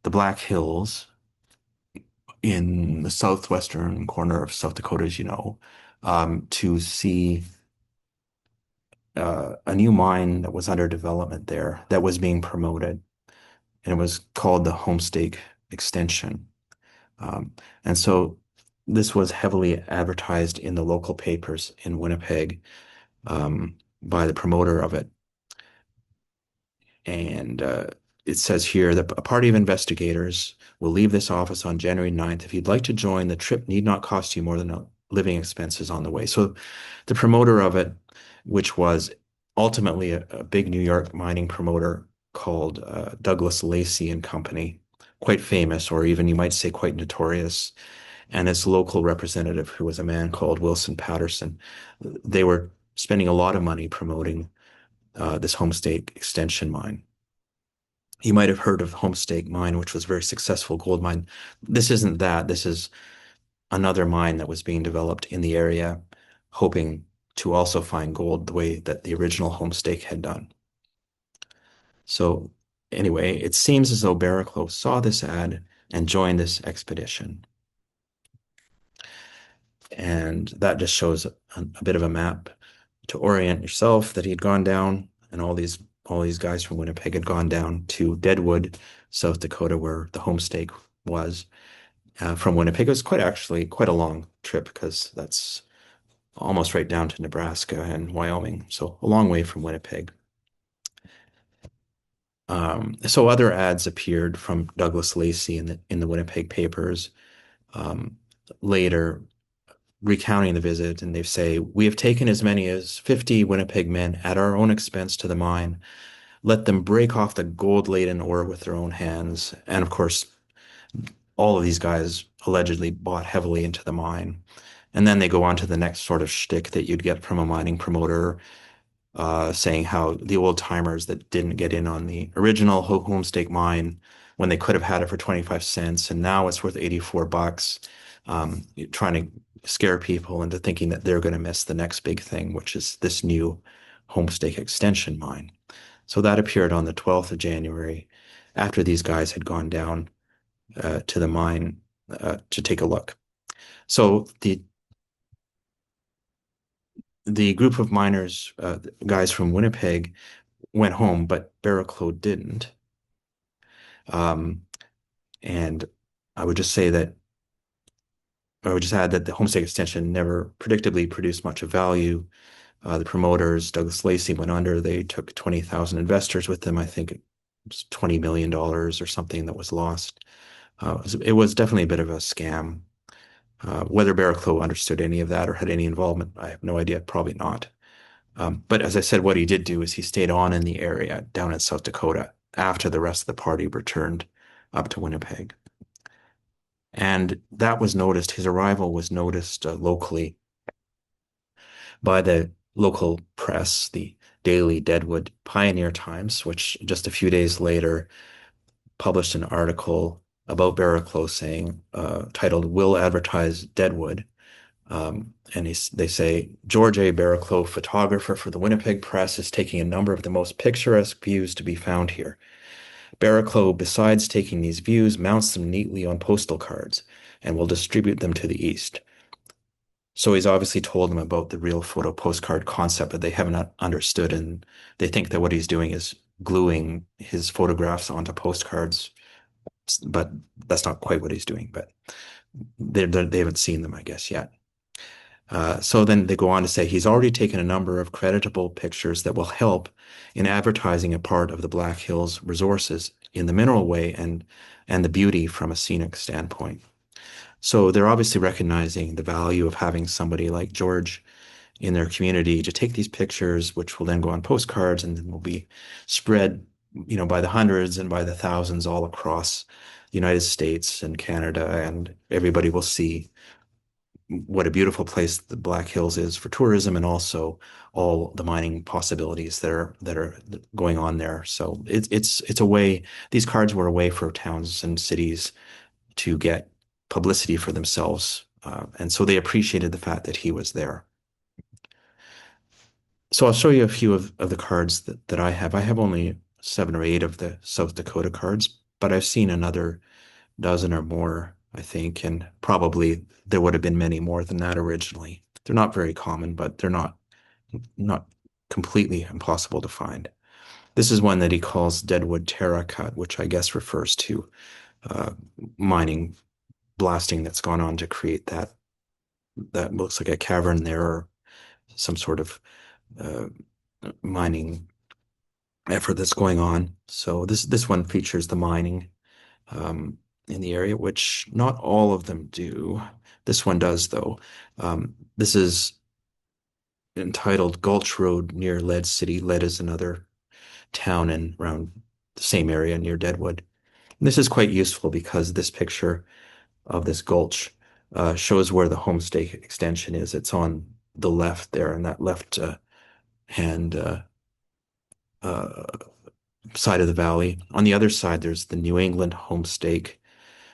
the Black Hills in the southwestern corner of South Dakota, as you know, to see a new mine that was under development there that was being promoted, and it was called the Homestake Extension. Um, and so this was heavily advertised in the local papers in Winnipeg by the promoter of it. And it says here that a party of investigators will leave this office on January 9th. If you'd like to join, the trip need not cost you more than living expenses on the way. So the promoter of it, which was ultimately a big New York mining promoter called Douglas Lacey and Company, quite famous, or even you might say quite notorious, and its local representative, who was a man called Wilson Patterson. They were spending a lot of money promoting this Homestake extension mine. You might have heard of Homestake Mine, which was a very successful gold mine. This isn't that. This is another mine that was being developed in the area, hoping to also find gold the way that the original Homestake had done. So anyway, it seems as though Barrowclough saw this ad and joined this expedition. And that just shows a bit of a map to orient yourself that he'd gone down, and all these guys from Winnipeg had gone down to Deadwood, South Dakota, where the Homestake was. From Winnipeg, it was actually quite a long trip because that's almost right down to Nebraska and Wyoming, so a long way from Winnipeg. So other ads appeared from Douglas Lacey in the Winnipeg papers later, recounting the visit, and they say, "We have taken as many as 50 Winnipeg men at our own expense to the mine. Let them break off the gold-laden ore with their own hands." And of course, all of these guys allegedly bought heavily into the mine. And then they go on to the next sort of shtick that you'd get from a mining promoter, saying how the old timers that didn't get in on the original Homestake mine when they could have had it for 25 cents and now it's worth 84 bucks, trying to scare people into thinking that they're going to miss the next big thing, which is this new Homestake extension mine. So that appeared on the 12th of January after these guys had gone down to the mine to take a look. So the group of miners, guys from Winnipeg, went home, but Barrowclough didn't. And I would just say that I would just add that the Homestake extension never predictably produced much of value. The promoters, Douglas Lacey, went under. They took 20,000 investors with them. I think it was $20 million or something that was lost. It was definitely a bit of a scam. Whether Barrowclough understood any of that or had any involvement, I have no idea. Probably not. But as I said, what he did do is he stayed on in the area down in South Dakota after the rest of the party returned up to Winnipeg. And that was noticed, his arrival was noticed locally by the local press, the Daily Deadwood Pioneer Times, which just a few days later published an article about Barrowclough saying, titled, "Will Advertise Deadwood." And they say, "George A. Barrowclough, photographer for the Winnipeg Press, is taking a number of the most picturesque views to be found here. Barrowclough, besides taking these views, mounts them neatly on postal cards and will distribute them to the east." So he's obviously told them about the real photo postcard concept, but they haven't understood, and they think that what he's doing is gluing his photographs onto postcards, but that's not quite what he's doing. But they haven't seen them, I guess, yet. So then they go on to say he's already taken a number of creditable pictures that will help in advertising a part of the Black Hills resources in the mineral way and the beauty from a scenic standpoint. So they're obviously recognizing the value of having somebody like George in their community to take these pictures, which will then go on postcards and then will be spread, by the hundreds and by the thousands all across the United States and Canada, and everybody will see what a beautiful place the Black Hills is for tourism and also all the mining possibilities that are going on there. So it's a way, these cards were a way for towns and cities to get publicity for themselves And so they appreciated the fact that he was there. So I'll show you a few of the cards that I have. I have only 7 or 8 of the South Dakota cards, but I've seen another dozen or more, I think, and probably there would have been many more than that originally. They're not very common, but they're not completely impossible to find. This is one that he calls Deadwood Terra Cut, which I guess refers to uh, mining blasting that's gone on to create that looks like a cavern there or some sort of uh, mining effort that's going on. So this one features the mining in the area, which not all of them do. This one does, though. This is entitled Gulch Road near Lead City. Lead is another town in around the same area near Deadwood. And this is quite useful because this picture of this gulch shows where the homestay extension is. It's on the left there, in that left hand uh, side of the valley. On the other side, there's the New England homestake,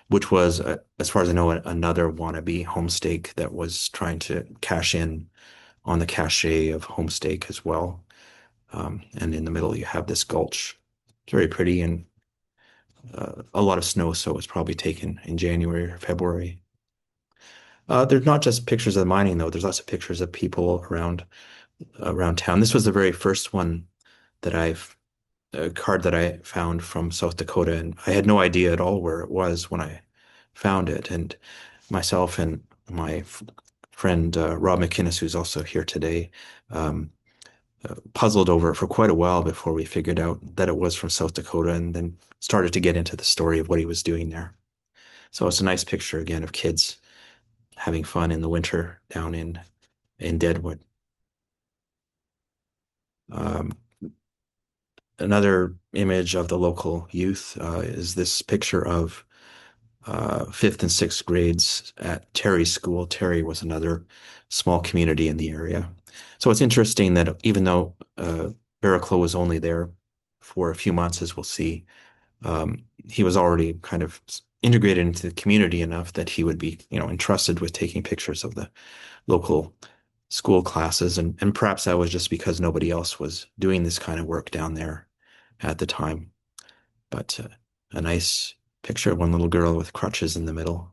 which was, as far as I know, another wannabe homestake that was trying to cash in on the cachet of homestake as well. And in the middle, you have this gulch. It's very pretty and a lot of snow, so it was probably taken in January or February. There's not just pictures of the mining, though. There's lots of pictures of people around town. This was the very first one that I've a card that I found from South Dakota, and I had no idea at all where it was when I found it. And myself and my friend Rob McInnes, who's also here today, um, puzzled over it for quite a while before we figured out that it was from South Dakota, and then started to get into the story of what he was doing there. So it's a nice picture again of kids having fun in the winter down in Deadwood. Um, Another image of the local youth is this picture of fifth and sixth grades at Terry's school. Terry was another small community in the area. So it's interesting that even though Barrowclough was only there for a few months, as we'll see, he was already kind of integrated into the community enough that he would be, entrusted with taking pictures of the local school classes. And perhaps that was just because nobody else was doing this kind of work down there at the time. But a nice picture of one little girl with crutches in the middle.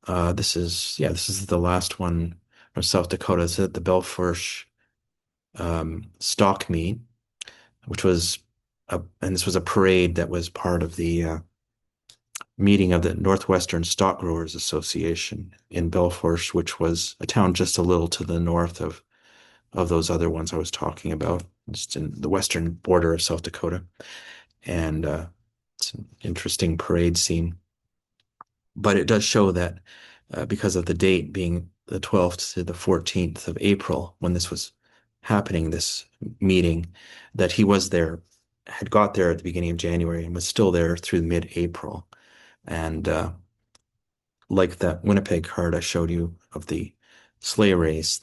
This is the last one from South Dakota. It's at the Belfourche stock meet, which was and this was a parade that was part of the meeting of the Northwestern Stock Growers Association in Belfourche, which was a town just a little to the north of those other ones I was talking about, just in the western border of South Dakota. And it's an interesting parade scene. But it does show that because of the date being the 12th to the 14th of April, when this was happening, this meeting, that he was there, had got there at the beginning of January and was still there through mid-April. And like that Winnipeg card I showed you of the sleigh race,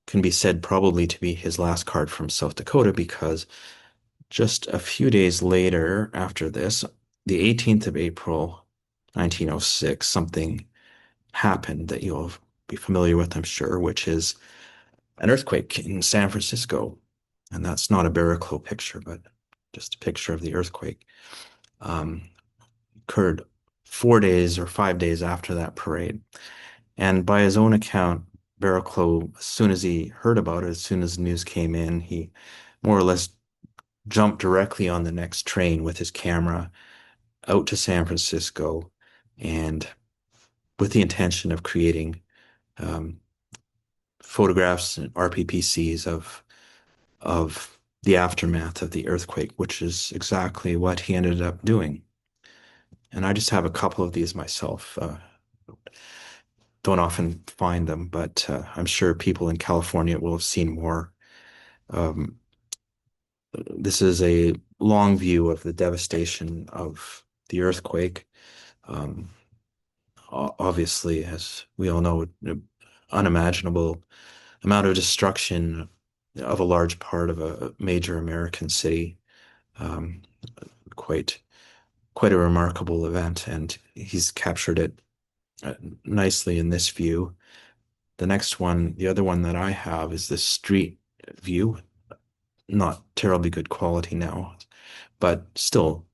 can be said probably to be his last card from South Dakota, because just a few days later after this, the 18th of April, 1906, something happened that you'll be familiar with, I'm sure, which is an earthquake in San Francisco. And that's not a Barrowclough picture, but just a picture of the earthquake. Occurred 4 days or 5 days after that parade. And by his own account, Barrowclough, as soon as he heard about it, as soon as the news came in, he more or less jumped directly on the next train with his camera out to San Francisco, and with the intention of creating photographs and RPPCs of the aftermath of the earthquake, which is exactly what he ended up doing. And I just have a couple of these myself. Don't often find them, but I'm sure people in California will have seen more. Um, this is a long view of the devastation of the earthquake. Um, Obviously, as we all know, unimaginable amount of destruction of a large part of a major American city. Um, quite quite a remarkable event, and he's captured it uh, nicely in this view. The next one, the other one that I have is this street view. Not terribly good quality now, but still,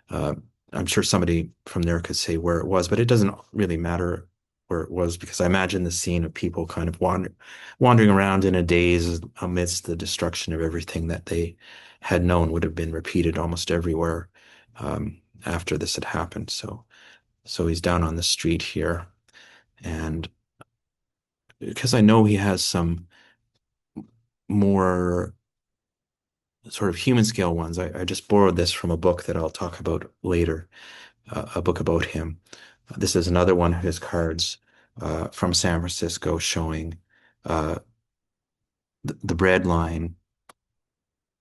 uh, I'm sure somebody from there could say where it was, but it doesn't really matter where it was because I imagine the scene of people kind of wandering around in a daze amidst the destruction of everything that they had known would have been repeated almost everywhere after this had happened. So he's down on the street here, and because I know he has some more sort of human scale ones, I just borrowed this from a book that I'll talk about later, a book about him. This is another one of his cards from San Francisco showing uh, the bread line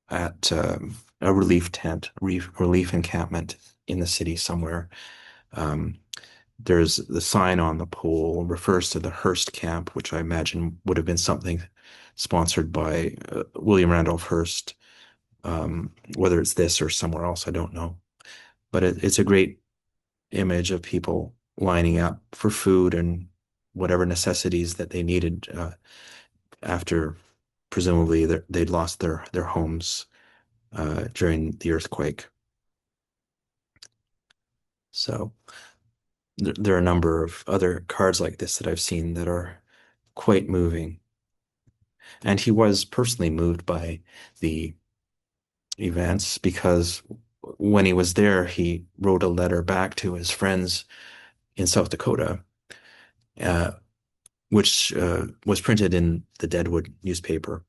at a relief tent, relief encampment in the city somewhere. Um, there's the sign on the pole refers to the Hearst camp, which I imagine would have been something sponsored by William Randolph Hearst. Whether it's this or somewhere else, I don't know. But it's a great image of people lining up for food and whatever necessities that they needed after presumably they'd lost their homes during the earthquake. So there are a number of other cards like this that I've seen that are quite moving. And he was personally moved by the events because when he was there, he wrote a letter back to his friends in South Dakota, uh, which was printed in the Deadwood newspaper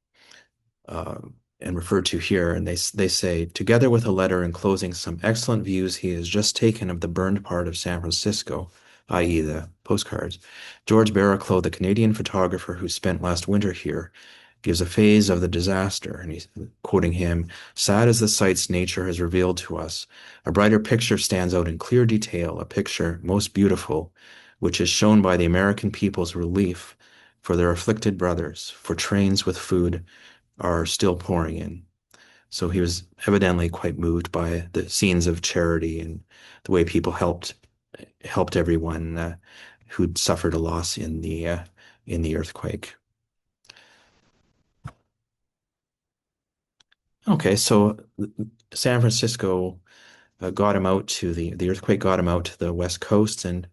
uh, and referred to here. And they say, together with a letter enclosing some excellent views he has just taken of the burned part of San Francisco, i.e., the postcards, George Barrowclough, the Canadian photographer who spent last winter here, gives a phase of the disaster, and he's quoting him, sad as the sight's nature has revealed to us, a brighter picture stands out in clear detail, a picture most beautiful, which is shown by the American people's relief for their afflicted brothers, for trains with food are still pouring in. So he was evidently quite moved by the scenes of charity and the way people helped everyone who'd suffered a loss in the earthquake. Okay, so San Francisco got him out to the earthquake got him out to the West Coast, and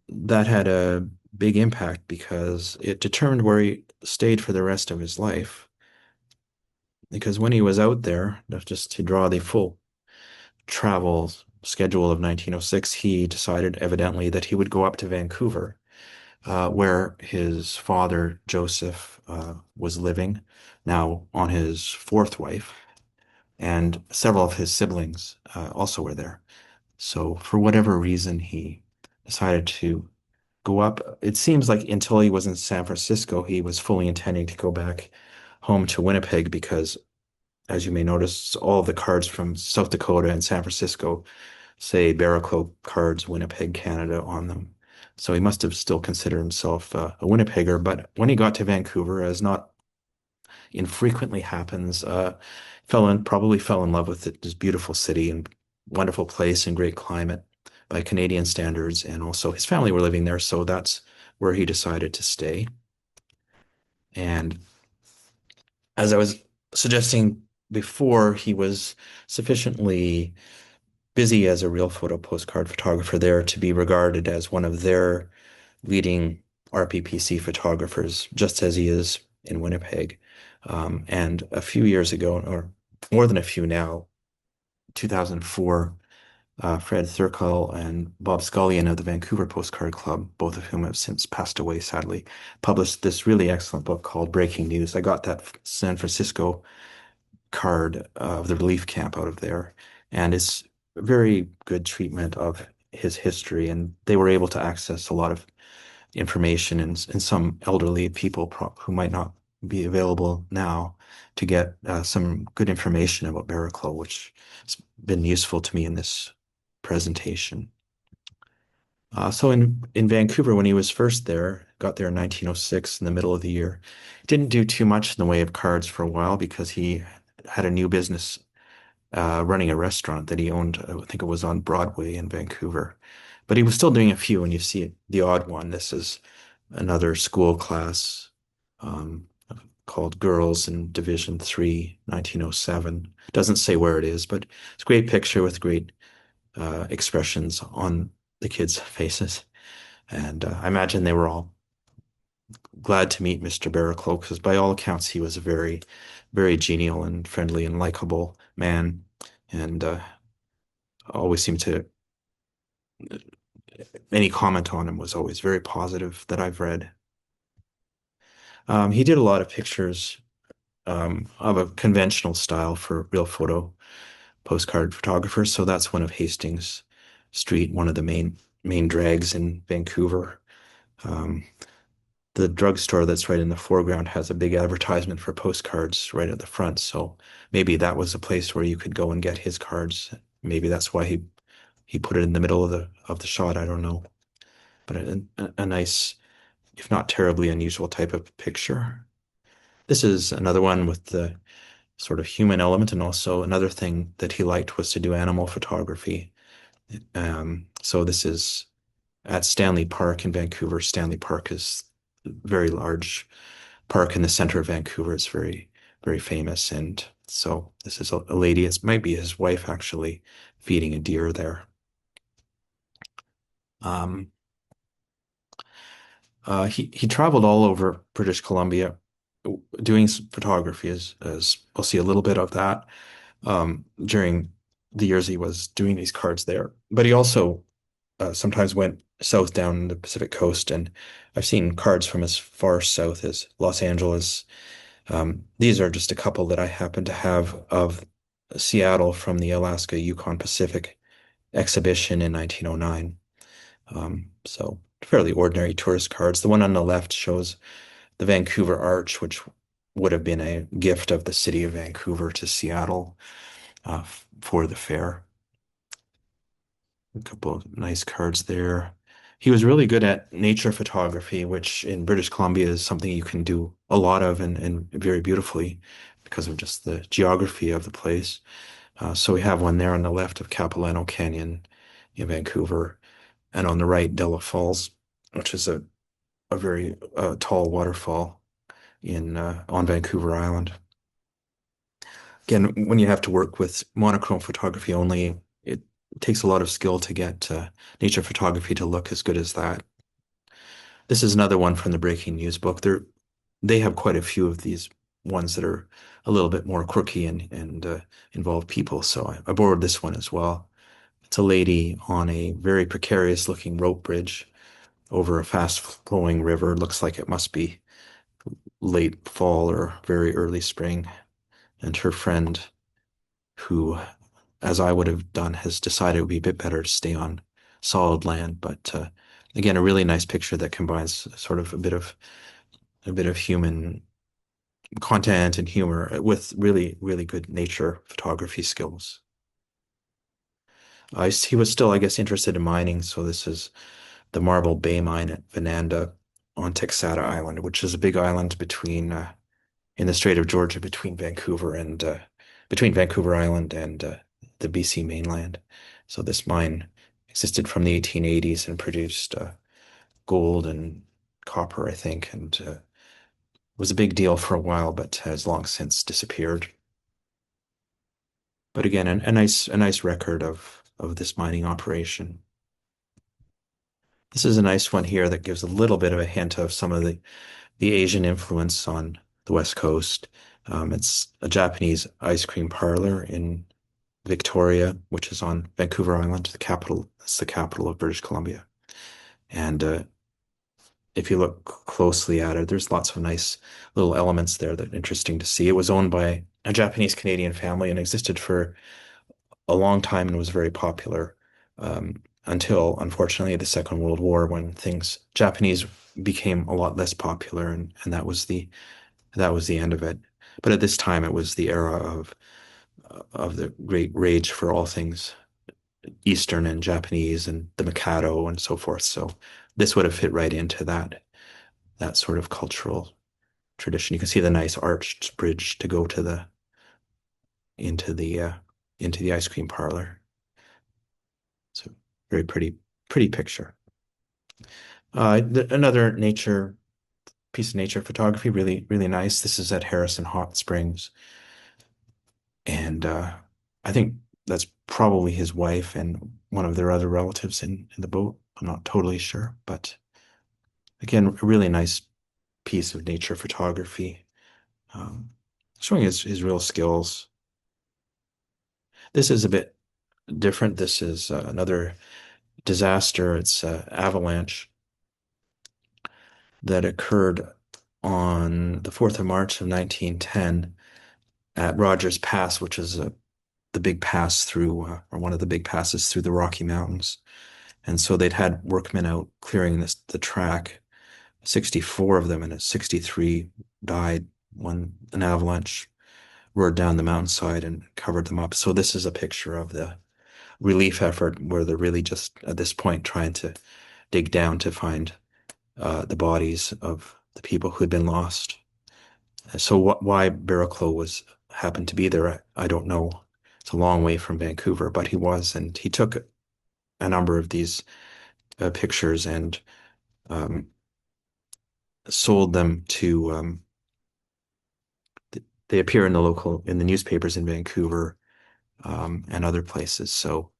that had a big impact because it determined where he stayed for the rest of his life. Because when he was out there, just to draw the full travel schedule of 1906, he decided evidently that he would go up to Vancouver, where his father, Joseph, was living, now on his fourth wife, and several of his siblings also were there. So for whatever reason, he decided to go up. It seems like until he was in San Francisco, he was fully intending to go back home to Winnipeg because, as you may notice, all the cards from South Dakota and San Francisco say Barrowclough Cards, Winnipeg, Canada on them. So he must have still considered himself a Winnipegger. But when he got to Vancouver, as not infrequently happens, probably fell in love with it, this beautiful city and wonderful place and great climate by Canadian standards. And also his family were living there, so that's where he decided to stay. And as I was suggesting before, he was sufficiently busy as a real photo postcard photographer there to be regarded as one of their leading RPPC photographers, just as he is in Winnipeg. And a few years ago, or more than a few now, 2004, Fred Thurkell and Bob Scullion of the Vancouver Postcard Club, both of whom have since passed away, sadly, published this really excellent book called Breaking News. I got that San Francisco card of the relief camp out of there, and it's very good treatment of his history. And they were able to access a lot of information and some elderly people who might not be available now to get some good information about Barrowclough, which has been useful to me in this presentation. So in Vancouver, when he was first there, got there in 1906 in the middle of the year, didn't do too much in the way of cards for a while because he had a new business running a restaurant that he owned. I think it was on Broadway in Vancouver. But he was still doing a few, and you see the odd one. This is another school class um, called Girls in Division 3, 1907. Doesn't say where it is, but it's a great picture with great expressions on the kids' faces. And I imagine they were all glad to meet Mr. Barrowclough because by all accounts he was a very, very genial and friendly and likable man, and always seemed to any comment on him was always very positive that I've read. He did a lot of pictures of a conventional style for real photo postcard photographers. So that's one of Hastings Street, one of the main drags in Vancouver. Um, the drugstore that's right in the foreground has a big advertisement for postcards right at the front. So maybe that was a place where you could go and get his cards. Maybe that's why he put it in the middle of the shot. I don't know, but a nice, if not terribly unusual type of picture. This is another one with the sort of human element, and also another thing that he liked was to do animal photography. So this is at Stanley Park in Vancouver. Stanley Park is a very large park in the center of Vancouver. It's very, very famous. And so this is a lady, it might be his wife actually, feeding a deer there. Um, he traveled all over British Columbia doing photography, as we'll see a little bit of that during the years he was doing these cards there. But he also sometimes went south down the Pacific coast, and I've seen cards from as far south as Los Angeles. These are just a couple that I happen to have of Seattle from the Alaska Yukon Pacific exhibition in 1909. So fairly ordinary tourist cards. The one on the left shows the Vancouver Arch, which would have been a gift of the city of Vancouver to Seattle for the fair. A couple of nice cards there. He was really good at nature photography, which in British Columbia is something you can do a lot of and very beautifully because of just the geography of the place. So we have one there on the left of Capilano Canyon in Vancouver, and on the right, Della Falls, which is a very tall waterfall in on Vancouver Island. Again, when you have to work with monochrome photography only, it takes a lot of skill to get nature photography to look as good as that. This is another one from the Breaking News book. They have quite a few of these ones that are a little bit more quirky and involve people. So I borrowed this one as well. It's a lady on a very precarious looking rope bridge over a fast flowing river. Looks like it must be late fall or very early spring. And her friend, who, as I would have done, has decided it would be a bit better to stay on solid land. But again, a really nice picture that combines sort of a bit of human content and humor with really, really good nature photography skills. He was still, I guess, interested in mining, so this is the Marble Bay mine at Venanda on Texada Island, which is a big island between in the Strait of Georgia between Vancouver Island and the BC mainland. So this mine existed from the 1880s and produced gold and copper, I think, and was a big deal for a while, but has long since disappeared. But again, a nice record of this mining operation. This is a nice one here that gives a little bit of a hint of some of the Asian influence on the West Coast. It's a Japanese ice cream parlor in Victoria, which is on Vancouver Island, the capital. It's the capital of British Columbia. And if you look closely at it, there's lots of nice little elements there that are interesting to see. It was owned by a Japanese Canadian family and existed for a long time and was very popular until, unfortunately, the Second World War, when Japanese became a lot less popular, and that was the end of it. But at this time, it was the era of the great rage for all things Eastern and Japanese and the Mikado and so forth. So this would have fit right into that sort of cultural tradition. You can see the nice arched bridge to go into the into the ice cream parlor. So very pretty picture. Another piece of nature photography, really nice. This is at Harrison Hot Springs, and I think that's probably his wife and one of their other relatives in the boat. I'm not totally sure, but again, a really nice piece of nature photography, um, showing his real skills. This is a bit different. This is another disaster. It's avalanche that occurred on the 4th of March of 1910 at Rogers Pass, which is the big pass through, or one of the big passes through the Rocky Mountains. And so they'd had workmen out clearing the track, 64 of them, and 63 died when an avalanche roared down the mountainside and covered them up. So this is a picture of the relief effort where they're really just at this point trying to dig down to find the bodies of the people who had been lost. So why Barrowclough was happened to be there, I don't know. It's a long way from Vancouver, but he was, and he took a number of these pictures and um, sold them to. They appear in the newspapers in Vancouver and other places. So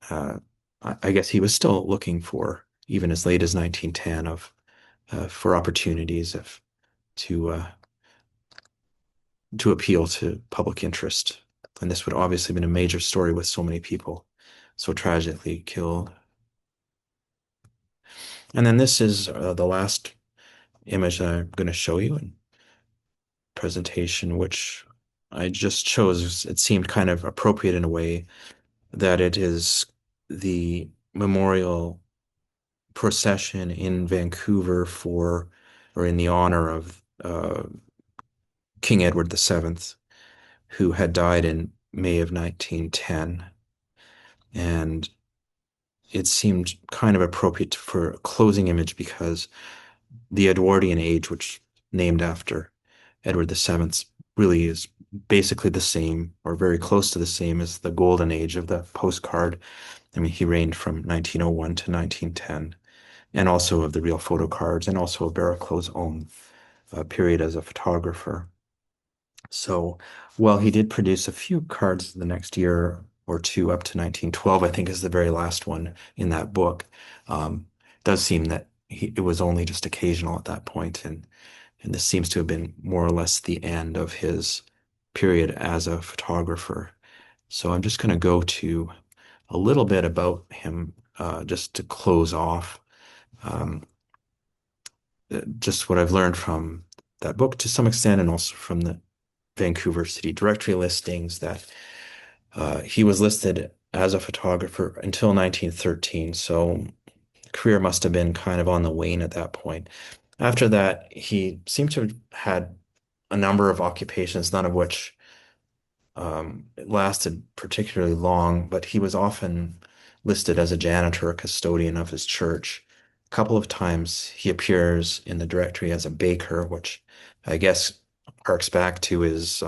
uh, I guess he was still looking for, even as late as 1910, of for opportunities of to uh, to appeal to public interest. And this would obviously have been a major story with so many people so tragically killed. And then this is the last image that I'm going to show you in presentation, which I just chose. It seemed kind of appropriate in a way that it is the memorial procession in Vancouver for, or in the honor of King Edward VII, who had died in May of 1910. And it seemed kind of appropriate for a closing image because the Edwardian age, which named after Edward VII, really is basically the same or very close to the same as the golden age of the postcard. I mean, he reigned from 1901 to 1910, and also of the real photo cards, and also of Barrowclough's own period as a photographer. So while he did produce a few cards the next year or two up to 1912, I think is the very last one in that book, it does seem that it was only just occasional at that point, and this seems to have been more or less the end of his period as a photographer. So I'm just going to go to a little bit about him just to close off. Um, just what I've learned from that book to some extent, and also from the Vancouver City Directory listings, that he was listed as a photographer until 1913. So career must have been kind of on the wane at that point. After that, he seemed to have had a number of occupations, none of which lasted particularly long, but he was often listed as a janitor or custodian of his church. A couple of times he appears in the directory as a baker, which I guess harks back to his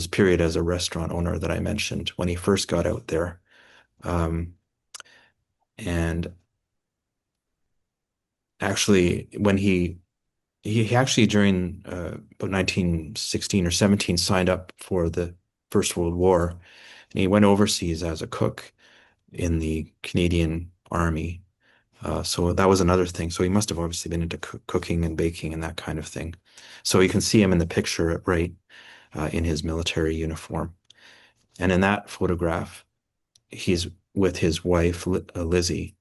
period as a restaurant owner that I mentioned when he first got out there. Um, and actually, when he actually during about 1916 or 17 signed up for the First World War, and he went overseas as a cook in the Canadian Army. So that was another thing. So he must have obviously been into cooking and baking and that kind of thing. So you can see him in the picture right in his military uniform. And in that photograph, he's with his wife, Lizzie,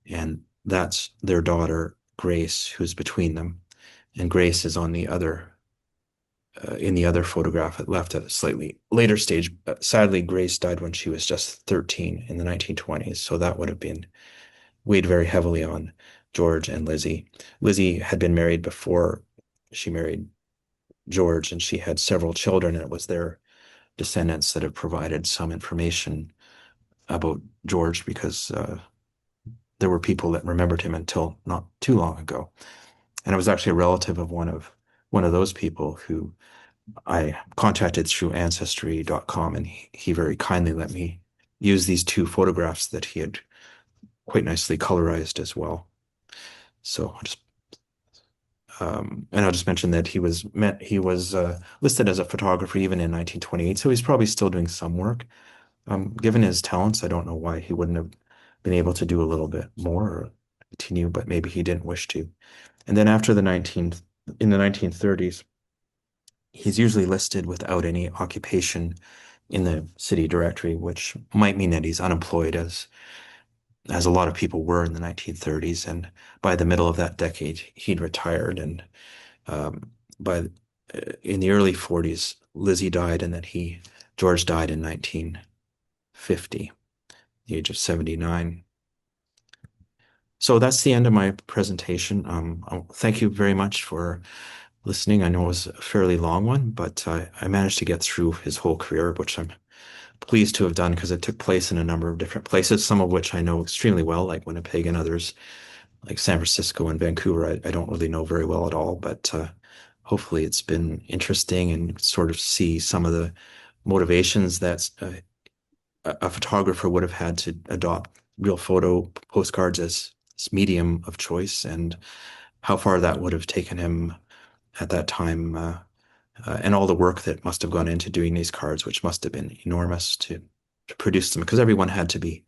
and that's their daughter, Grace, who's between them. And Grace is on the other, in the other photograph, it left at a slightly later stage. Sadly, Grace died when she was just 13 in the 1920s. So that would have been weighed very heavily on George and Lizzie. Lizzie had been married before she married George, and she had several children, and it was their descendants that have provided some information about George because there were people that remembered him until not too long ago. And it was actually a relative of one of those people who I contacted through ancestry.com, and he very kindly let me use these two photographs that he had quite nicely colorized as well. So and I'll just mention that he was listed as a photographer even in 1928, so he's probably still doing some work. Given his talents, I don't know why he wouldn't have been able to do a little bit more or continue, but maybe he didn't wish to. And then after in the 1930s, he's usually listed without any occupation in the city directory, which might mean that he's unemployed, as a lot of people were in the 1930s. And by the middle of that decade, he'd retired. And by in the early 40s, Lizzie died, and then George died in 1950, the age of 79. So that's the end of my presentation. Thank you very much for listening. I know it was a fairly long one, but I managed to get through his whole career, which I'm pleased to have done because it took place in a number of different places, some of which I know extremely well, like Winnipeg, and others like San Francisco and Vancouver. I don't really know very well at all, but hopefully it's been interesting and sort of see some of the motivations that a photographer would have had to adopt real photo postcards as medium of choice, and how far that would have taken him at that time, and all the work that must have gone into doing these cards, which must have been enormous to produce them, because everyone had to be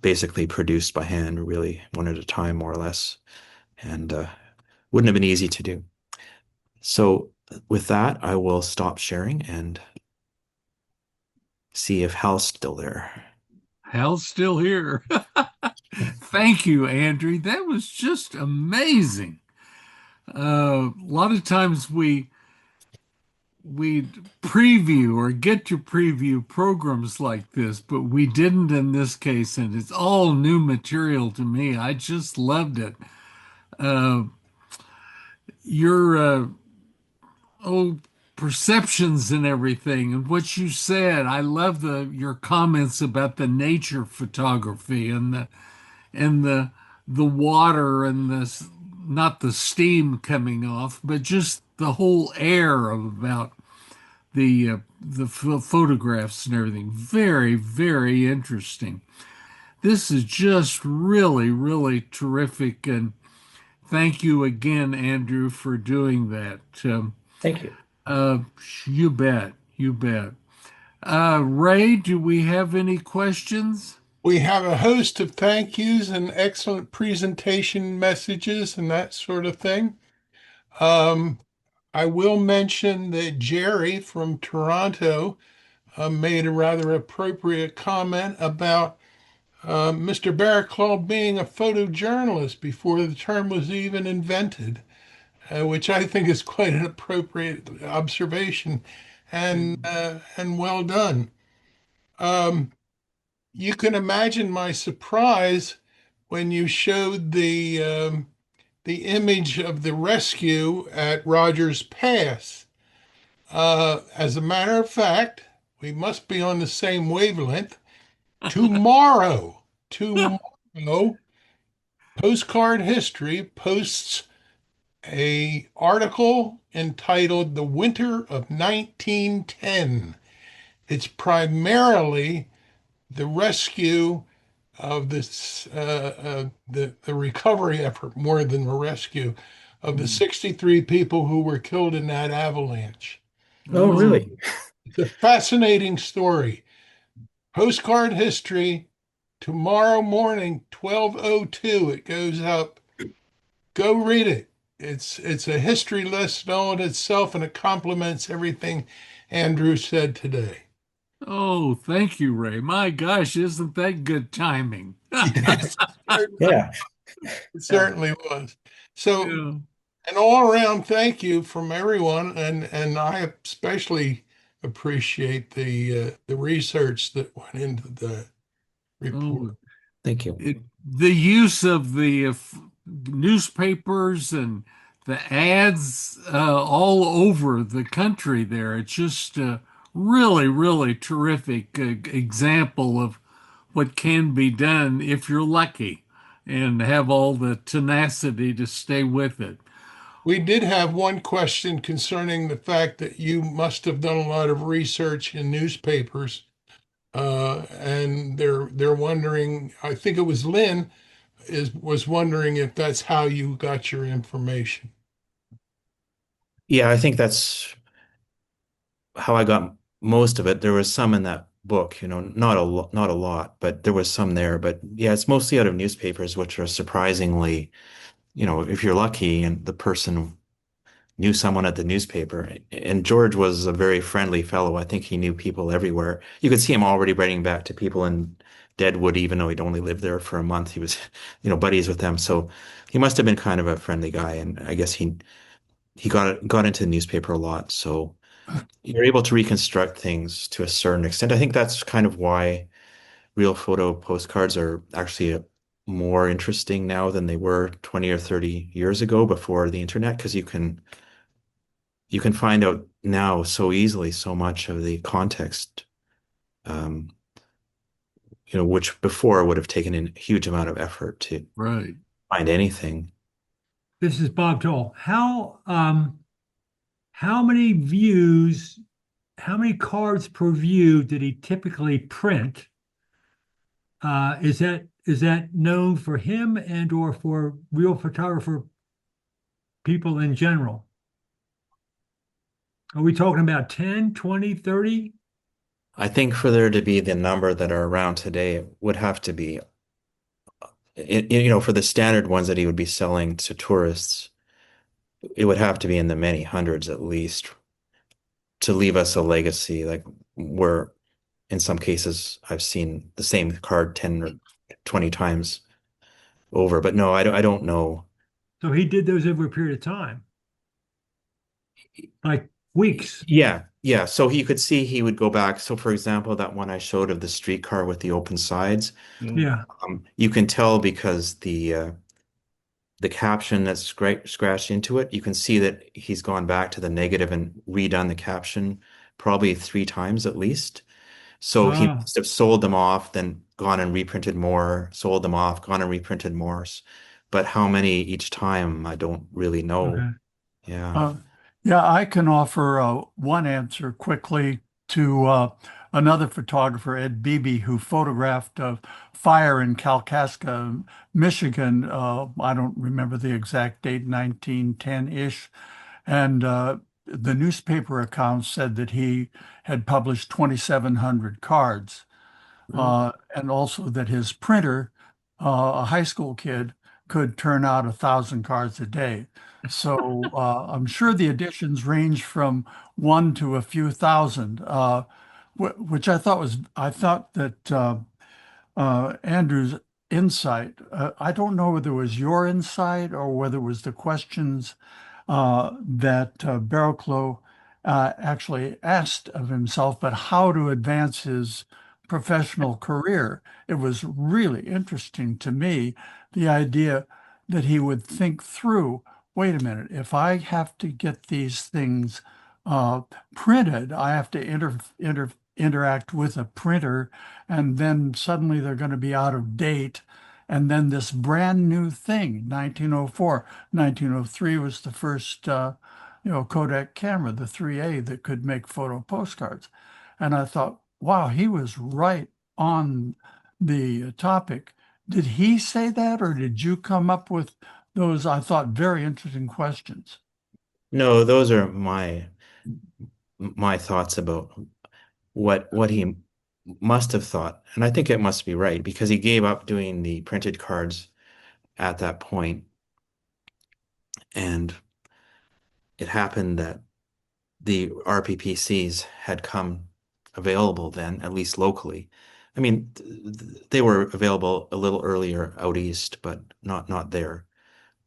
basically produced by hand, really one at a time, more or less, and wouldn't have been easy to do. So with that, I will stop sharing and see if Hal's still there. Hal's still here. Thank you, Andrew. That was just amazing. A lot of times we preview or get to preview programs like this, but we didn't in this case, and it's all new material to me. I just loved it. Uh, your oh perceptions and everything, and what you said. I love the your comments about the nature photography and the water and the not the steam coming off, but just the whole air of about the photographs and everything. Very, very interesting. This is just really, really terrific, and thank you again, Andrew, for doing that. Thank you. Uh, you bet, you bet. Ray, do we have any questions? We have a host of thank yous and excellent presentation messages and that sort of thing. Um, I will mention that Jerry from Toronto made a rather appropriate comment about Mr. Barrowclough being a photojournalist before the term was even invented, which I think is quite an appropriate observation and well done. Um, you can imagine my surprise when you showed the image of the rescue at Rogers Pass. As a matter of fact, we must be on the same wavelength. Tomorrow, Postcard History posts a article entitled "The Winter of 1910." It's primarily the rescue of this the recovery effort more than the rescue of the 63 people who were killed in that avalanche. Oh, Oh, really? It's a fascinating story. Postcard History, tomorrow morning, 12:02, it goes up. Go read it. It's a history lesson all in itself, and it complements everything Andrew said today. oh, thank you, Ray. My gosh, isn't that good timing? Yes, Yeah. it certainly was. So, Yeah. an all-around thank you from everyone, and I especially appreciate the research that went into the report. Oh, Thank you. the use of the newspapers and the ads all over the country there. It's just a really, really terrific example of what can be done if you're lucky and have all the tenacity to stay with it. We did have one question concerning the fact that you must have done a lot of research in newspapers, and they're wondering. I think it was Lynn was wondering if that's how you got your information. Yeah, I think that's how I got most of it. There was some in that book, not a lot, but there was some there. But yeah, it's mostly out of newspapers, which are surprisingly, if you're lucky and the person knew someone at the newspaper. And George was a very friendly fellow. I think he knew people everywhere. You could see him already writing back to people in Deadwood, even though he'd only lived there for a month. He was, buddies with them. So he must have been kind of a friendly guy. And I guess he got into the newspaper a lot. So you're able to reconstruct things to a certain extent. I think that's kind of why real photo postcards are actually more interesting now than they were 20 or 30 years ago before the internet, because you can find out now so easily so much of the context, um, which before would have taken a huge amount of effort to Right. find anything. This is Bob Toll. How many views, how many cards per view did he typically print? Is that known for him and or for real photographer people in general? Are we talking about 10, 20, 30? I think for there to be the number that are around today, it would have to be, for the standard ones that he would be selling to tourists, it would have to be in the many hundreds at least to leave us a legacy. Like where in some cases I've seen the same card 10 or 20 times over, but no, I don't know. So he did those over a period of time, like weeks. Yeah, yeah. So you could see he would go back. So for example, that one I showed of the streetcar with the open sides, Yeah. you can tell because the caption that's scratched into it, you can see that he's gone back to the negative and redone the caption probably 3 times at least. So he Ah, must have sold them off, then gone and reprinted more, sold them off, gone and reprinted more. But how many each time, I don't really know. okay. Yeah. Uh, yeah, I can offer one answer quickly to another photographer, Ed Beebe, who photographed a fire in Kalkaska, Michigan. I don't remember the exact date, 1910-ish. And the newspaper account said that he had published 2,700 cards. And also that his printer, a high school kid, could turn out 1,000 cards a day. So I'm sure the editions range from one to a few thousand, which I thought that Andrew's insight, I don't know whether it was your insight or whether it was the questions that Barrowclough actually asked of himself, but how to advance his professional career. It was really interesting to me, the idea that he would think through, wait a minute, if I have to get these things uh, printed, I have to interact with a printer, and then suddenly they're going to be out of date. And then this brand new thing, 1904, 1903 was the first, Kodak camera, the 3A that could make photo postcards. And I thought, wow, he was right on the topic. Did he say that, or did you come up with those, I thought, very interesting questions? No, those are my thoughts about what he must have thought. And I think it must be right because he gave up doing the printed cards at that point, and it happened that the RPPCs had come available then, at least locally. I mean, they were available a little earlier out east, but not there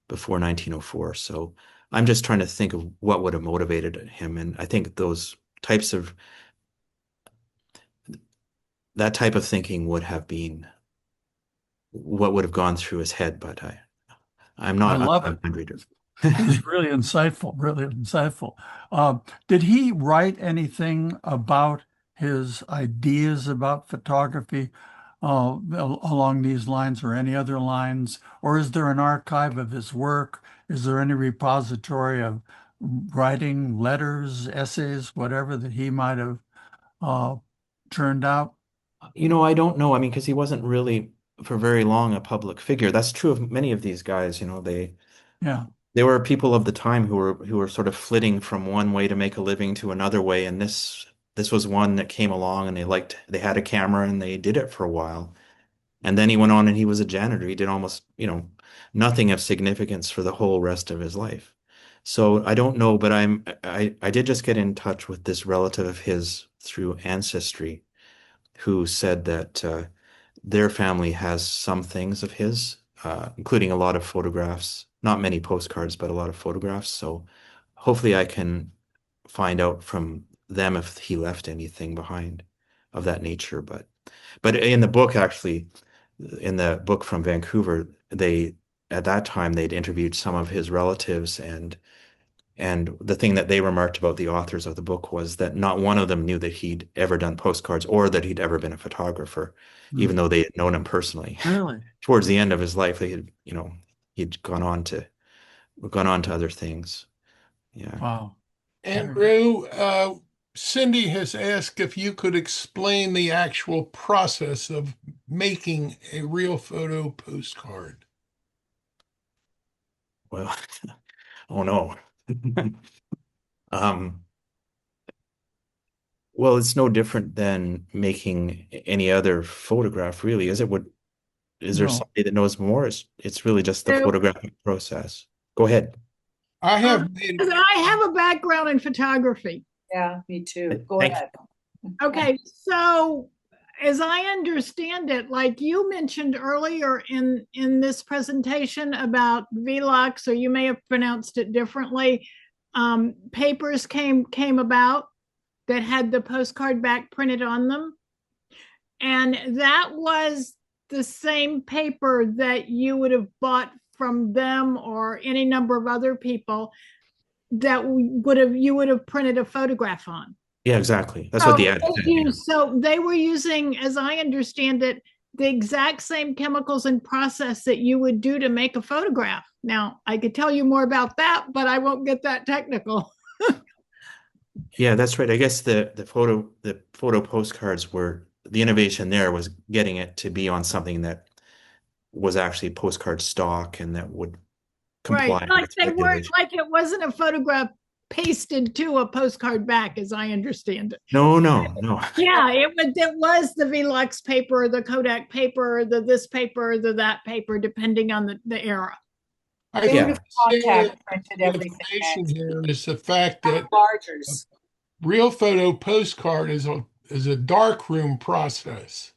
before 1904. So I'm just trying to think of what would have motivated him, and I think that type of thinking would have been what would have gone through his head. But I'm I not love a it. mind reader. It was really insightful, really insightful. Did he write anything about his ideas about photography along these lines or any other lines? Or is there an archive of his work is there any repository of writing, letters, essays, whatever that he might have turned out? I don't know. I mean, because he wasn't really for very long a public figure. That's true of many of these guys. Yeah. They were people of the time who were sort of flitting from one way to make a living to another way, and this was one that came along, and they had a camera and they did it for a while. And then he went on and he was a janitor. He did almost, nothing of significance for the whole rest of his life. So I don't know, but I did just get in touch with this relative of his through Ancestry who said that their family has some things of his, including a lot of photographs, not many postcards, but a lot of photographs. So hopefully I can find out from them if he left anything behind of that nature. But in the book, actually, in the book from Vancouver, at that time they'd interviewed some of his relatives, and the thing that they remarked about the authors of the book was that not one of them knew that he'd ever done postcards or that he'd ever been a photographer, even though they had known him personally. Really? Towards the end of his life, he'd gone on to other things. Yeah. Wow. Andrew, Cindy has asked if you could explain the actual process of making a real photo postcard. Well, oh no. Um, well, it's no different than making any other photograph, really, is it? Is there No. somebody that knows more? It's really just the So- photographic process. Go ahead. I have made, I have a background in photography. Yeah, me too. Go Thank ahead. Okay, so as I understand it, like you mentioned earlier in this presentation about Velux, or you may have pronounced it differently, papers came about that had the postcard back printed on them. And that was the same paper that you would have bought from them or any number of other people that you would have printed a photograph on. Yeah, exactly. That's what the ad said. So they were using, as I understand it, the exact same chemicals and process that you would do to make a photograph. Now, I could tell you more about that, but I won't get that technical. Yeah, that's right. I guess the photo postcards were the innovation there was getting it to be on something that was actually postcard stock and that would comply Right, like with they weren't, regulations. like it wasn't a photograph pasted to a postcard back, as I understand it. No. Yeah, it was the Velux paper, the Kodak paper, the this paper, the that paper, depending on the era. I Yeah. think Contact printed the everything. information here is the fact that Largers. real photo postcard is a darkroom process,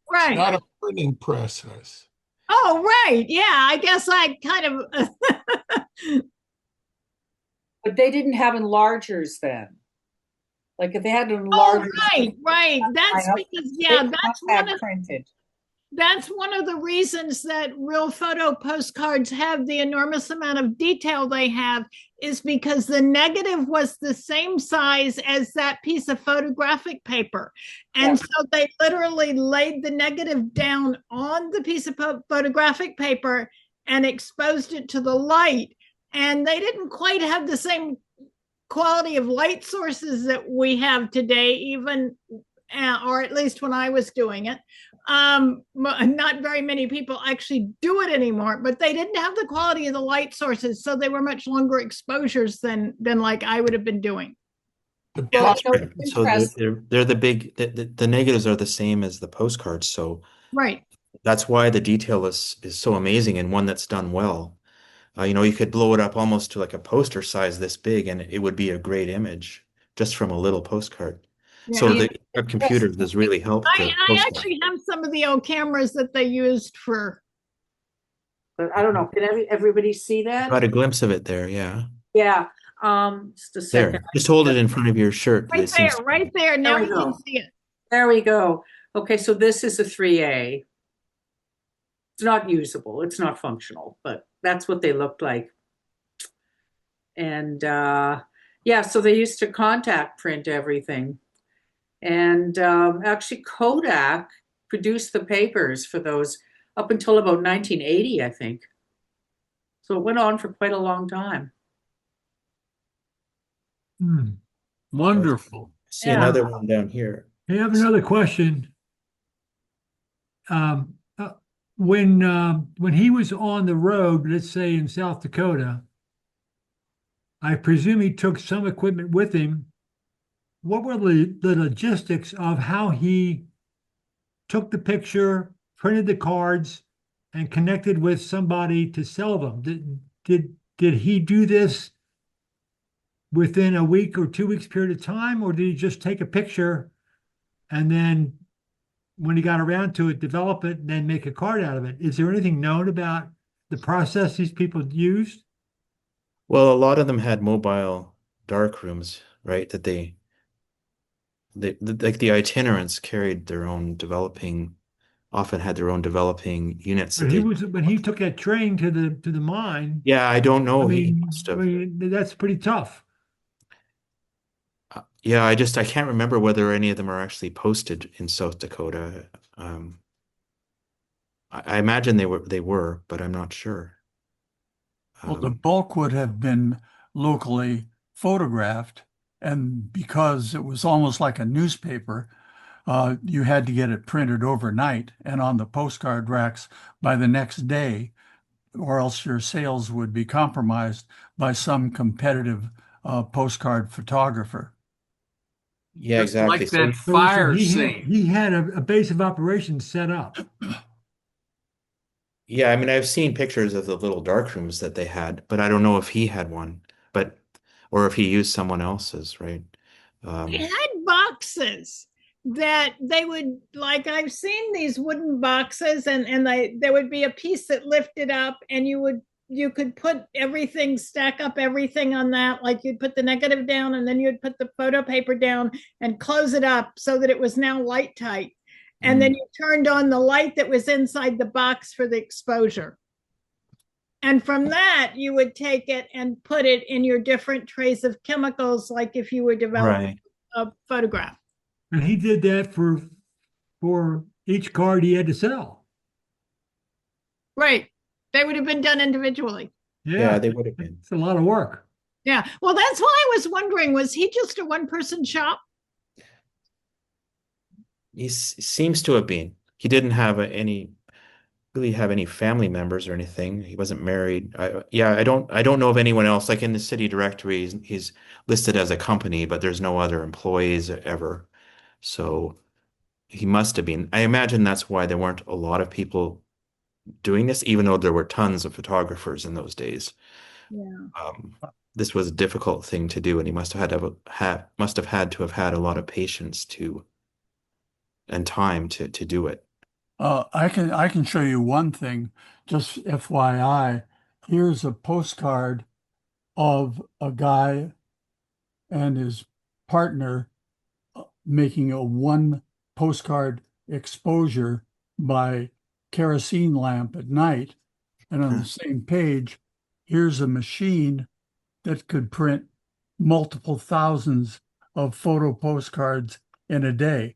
Right. not a printing process. Oh, right. Yeah, I guess I kind of But they didn't have enlargers then. Like if they had Oh, enlargers. right. That's know. because, yeah, Printed. that's one of the reasons that real photo postcards have the enormous amount of detail they have, is because the negative was the same size as that piece of photographic paper. And so they literally laid the negative down on the piece of photographic paper and exposed it to the light. And they didn't quite have the same quality of light sources that we have today, even, or at least when I was doing it. Not very many people actually do it anymore, but they didn't have the quality of the light sources, so they were much longer exposures than like I would have been doing. The Well, pro- So they're the big the negatives are the same as the postcards. So Right. that's why the detail is so amazing and one that's done well. You could blow it up almost to like a poster size this big, and it would be a great image just from a little postcard. So Yeah. the computers has really helped the I postcard. actually have some of the old cameras that they used for. But I don't know. Can everybody see that? Got a glimpse of it there, yeah. Yeah. Just a second. There, just hold it in front of your shirt. Right It seems- there, right there. Now There we we can go. see it. There we go. Okay, so this is a 3A. It's not usable. It's not functional, but that's what they looked like. And yeah, so they used to contact print everything. And actually Kodak produced the papers for those up until about 1980, I think. So it went on for quite a long time. Hmm. Wonderful. See Yeah. another one down here. I have another question. Um, uh, when he was on the road, let's say in South Dakota, I presume he took some equipment with him. What were the logistics of how he took the picture, printed the cards, and connected with somebody to sell them? Did he do this within a week or 2 weeks period of time, or did he just take a picture and then when he got around to it, develop it and then make a card out of it? Is there anything known about the process these people used? Well, a lot of them had mobile dark rooms, right? That like the itinerants carried their own developing, often had their own developing units that But he they. was when he took that train to the mine. Yeah, I don't I know. He mean, must I have. mean that's pretty tough. Yeah, I can't remember whether any of them are actually posted in South Dakota. Um, I imagine they were, but I'm not sure. Well, the Um, bulk would have been locally photographed, and because it was almost like a newspaper, you had to get it printed overnight and on the postcard racks by the next day, or else your sales would be compromised by some competitive postcard photographer. yeah, Just exactly. like So that So fire scene. he had a base of operations set up. yeah, I mean, I've seen pictures of the little dark rooms that they had, but I don't know if he had one, but or if he used someone else's, right? They Um, had boxes that they would, like, I've seen these wooden boxes, and there would be a piece that lifted up, and you could put everything, stack up everything on that. Like you'd put the negative down and then you'd put the photo paper down and close it up so that it was now light tight. And then you turned on the light that was inside the box for the exposure. And from that, you would take it and put it in your different trays of chemicals, like if you were developing right. a photograph. And he did that for each card he had to sell. Right. They would have been done individually. Yeah, Yeah, they would have been. it's a lot of work. Yeah. Well, that's why I was wondering, was he just a one-person shop? Seems to have been. He didn't have any really have any family members or anything. He wasn't married. Yeah, I don't know of anyone else. Like in the city directory, he's listed as a company, but there's no other employees ever. So he must have been. I imagine that's why there weren't a lot of people doing this, even though there were tons of photographers in those days. Yeah. Um, this was a difficult thing to do, and he must have had to have had a lot of patience and time to do it. I can show you one thing, just FYI. Here's a postcard of a guy and his partner making a one postcard exposure by kerosene lamp at night. And on the same page, here's a machine that could print multiple thousands of photo postcards in a day.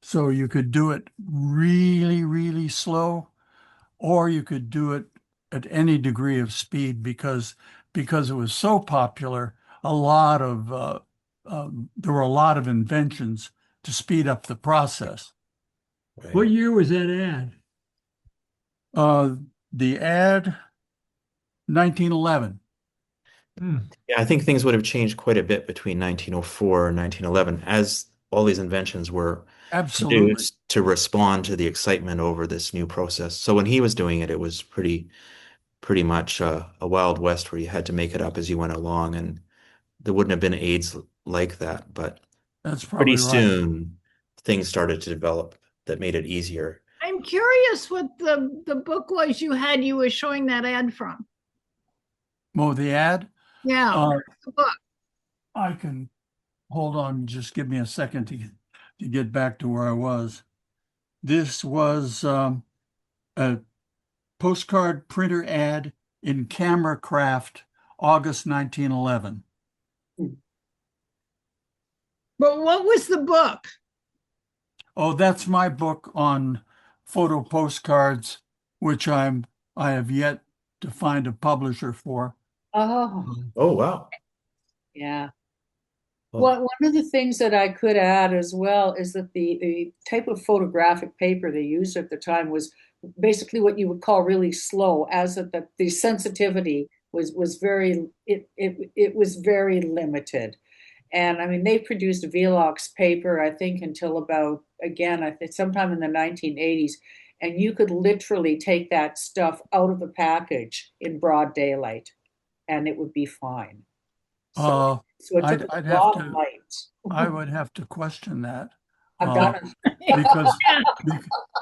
So you could do it really, really slow, or you could do it at any degree of speed because it was so popular. There were a lot of inventions to speed up the process. Right. What year was that ad? The ad, 1911. Hmm. Yeah, I think things would have changed quite a bit between 1904 and 1911 as all these inventions were Absolutely. produced to respond to the excitement over this new process. So when he was doing it, it was pretty much a Wild West where you had to make it up as you went along, and there wouldn't have been aids like that. But That's pretty probably right. soon, things started to develop that made it easier. I'm curious what the book was you were showing that ad from. Oh, the ad? Yeah. Uh, The book. I can hold on, just give me a second to get back to where I was. This was a postcard printer ad in Camera Craft, August 1911. But what was the book? Oh, that's my book on photo postcards, which I have yet to find a publisher for. Oh, Oh, wow. yeah. Well, Well, one of the things that I could add as well is that the type of photographic paper they used at the time was basically what you would call really slow, as that the sensitivity was very it was very limited. And I mean, they produced Velox paper, I think, until about, again, I think sometime in the 1980s. And you could literally take that stuff out of the package in broad daylight and it would be fine. Uh, So it took a I'd have lot of to, light. I would have to question that. I've Uh, done it. because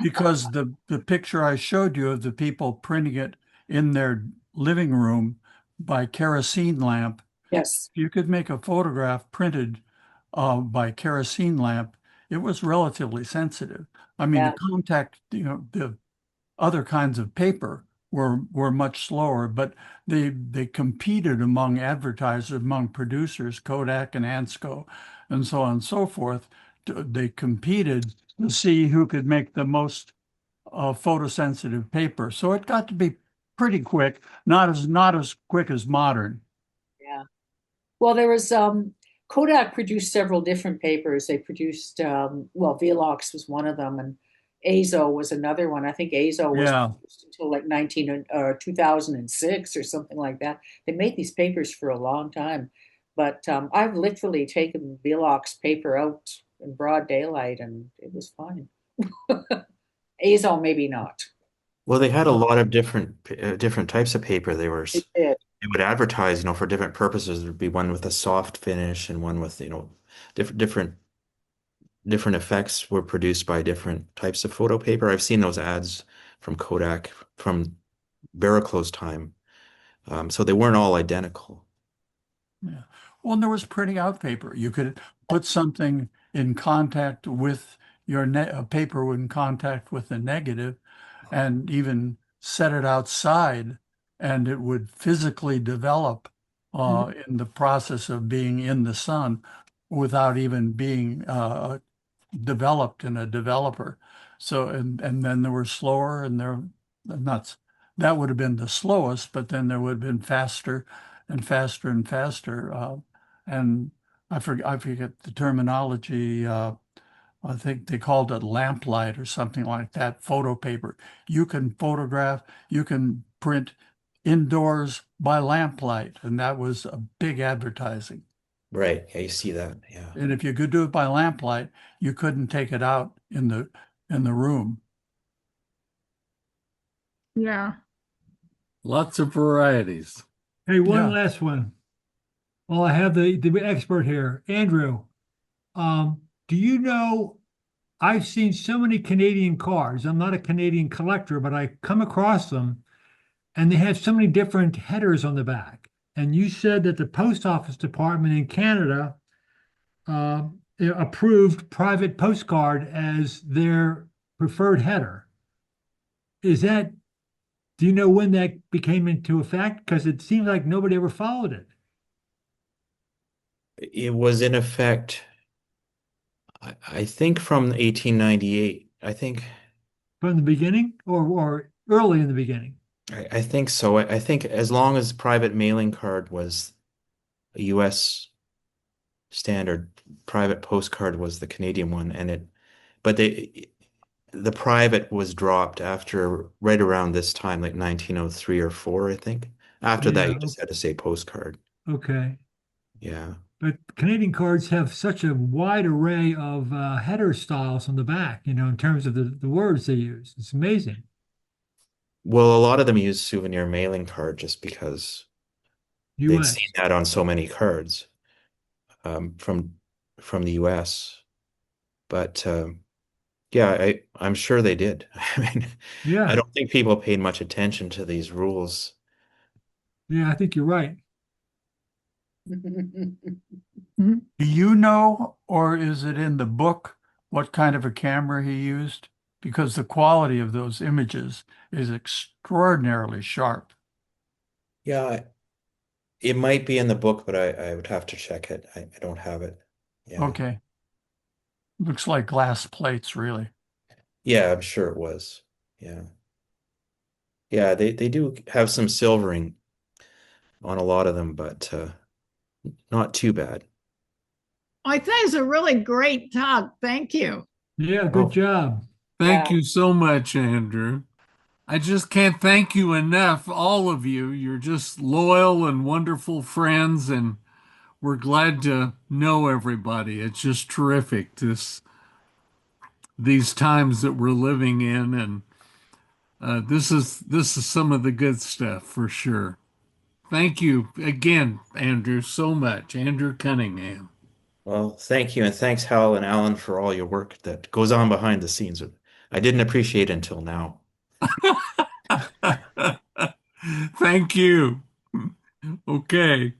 because the picture I showed you of the people printing it in their living room by kerosene lamp, Yes. you could make a photograph printed by kerosene lamp. It was relatively sensitive. I mean, the Yeah. contact, the other kinds of paper were much slower, but they competed among advertisers, among producers, Kodak and Ansco, and so on and so forth. They competed to see who could make the most photosensitive paper. So it got to be pretty quick, not as quick as modern. Yeah. Well, there was Kodak produced several different papers. They produced well, Velox was one of them, and Azo was another one. I think Azo was Yeah. produced until like 2006 or something like that. They made these papers for a long time, but I've literally taken Velox paper out in broad daylight, and it was fine. Azo maybe not. well, they had a lot of different types of paper. It did. They would advertise, for different purposes. There'd be one with a soft finish and one with, different effects were produced by different types of photo paper. I've seen those ads from Kodak from Barrowclough's time. So they weren't all identical. Yeah. Well, and there was printing out paper. You could put something in contact with your paper in contact with the negative and even set it outside and it would physically develop in the process of being in the sun without even being developed in a developer. So, and then there were slower not, that would have been the slowest, but then there would have been faster and faster and faster. And I forget the terminology. I think they called it lamplight or something like that, photo paper. You can print indoors by lamplight. And that was a big advertising. Right. Yeah, you see that. Yeah. And if you could do it by lamplight, you couldn't take it out in the room. Yeah. Lots of varieties. Hey, one Yeah. last one. Well, I have the expert here, Andrew. Do you know, I've seen so many Canadian cars. I'm not a Canadian collector, but I come across them and they have so many different headers on the back. And you said that the post office department in Canada approved private postcard as their preferred header. Do you know when that became into effect? Because it seems like nobody ever followed it. It was in effect, I think from 1898. I think From the beginning or early in the beginning? I think so. I think as long as private mailing card was a US standard, private postcard was the Canadian one, but the private was dropped after right around this time, like 1903 or 4, I think. After that, Yeah, you just had to say postcard. okay. Yeah. But Canadian cards have such a wide array of header styles on the back, in terms of the words they use. It's amazing. Well, a lot of them use souvenir mailing card just because they'd US. seen that on so many cards from the US. But yeah, I'm sure they did. I mean, I Yeah, don't think people paid much attention to these rules. yeah, I think you're right. Do you know, or is it in the book, what kind of a camera he used? Because the quality of those images is extraordinarily sharp. Yeah, it might be in the book, but I would have to check it. I don't have it. Yeah. Okay. Looks like glass plates, really. Yeah, I'm sure it was. Yeah. Yeah, they do have some silvering on a lot of them, but not too bad. I think it's a really great talk. Thank you. Yeah, good Oh, job. Thank Yeah. you so much, Andrew. I just can't thank you enough, all of you. You're just loyal and wonderful friends, and we're glad to know everybody. It's just terrific, these times that we're living in, and this is some of the good stuff for sure. Thank you again, Andrew, so much. Andrew Cunningham. well, thank you, and thanks, Hal and Alan, for all your work that goes on behind the scenes. I didn't appreciate it until now. Thank you. Okay.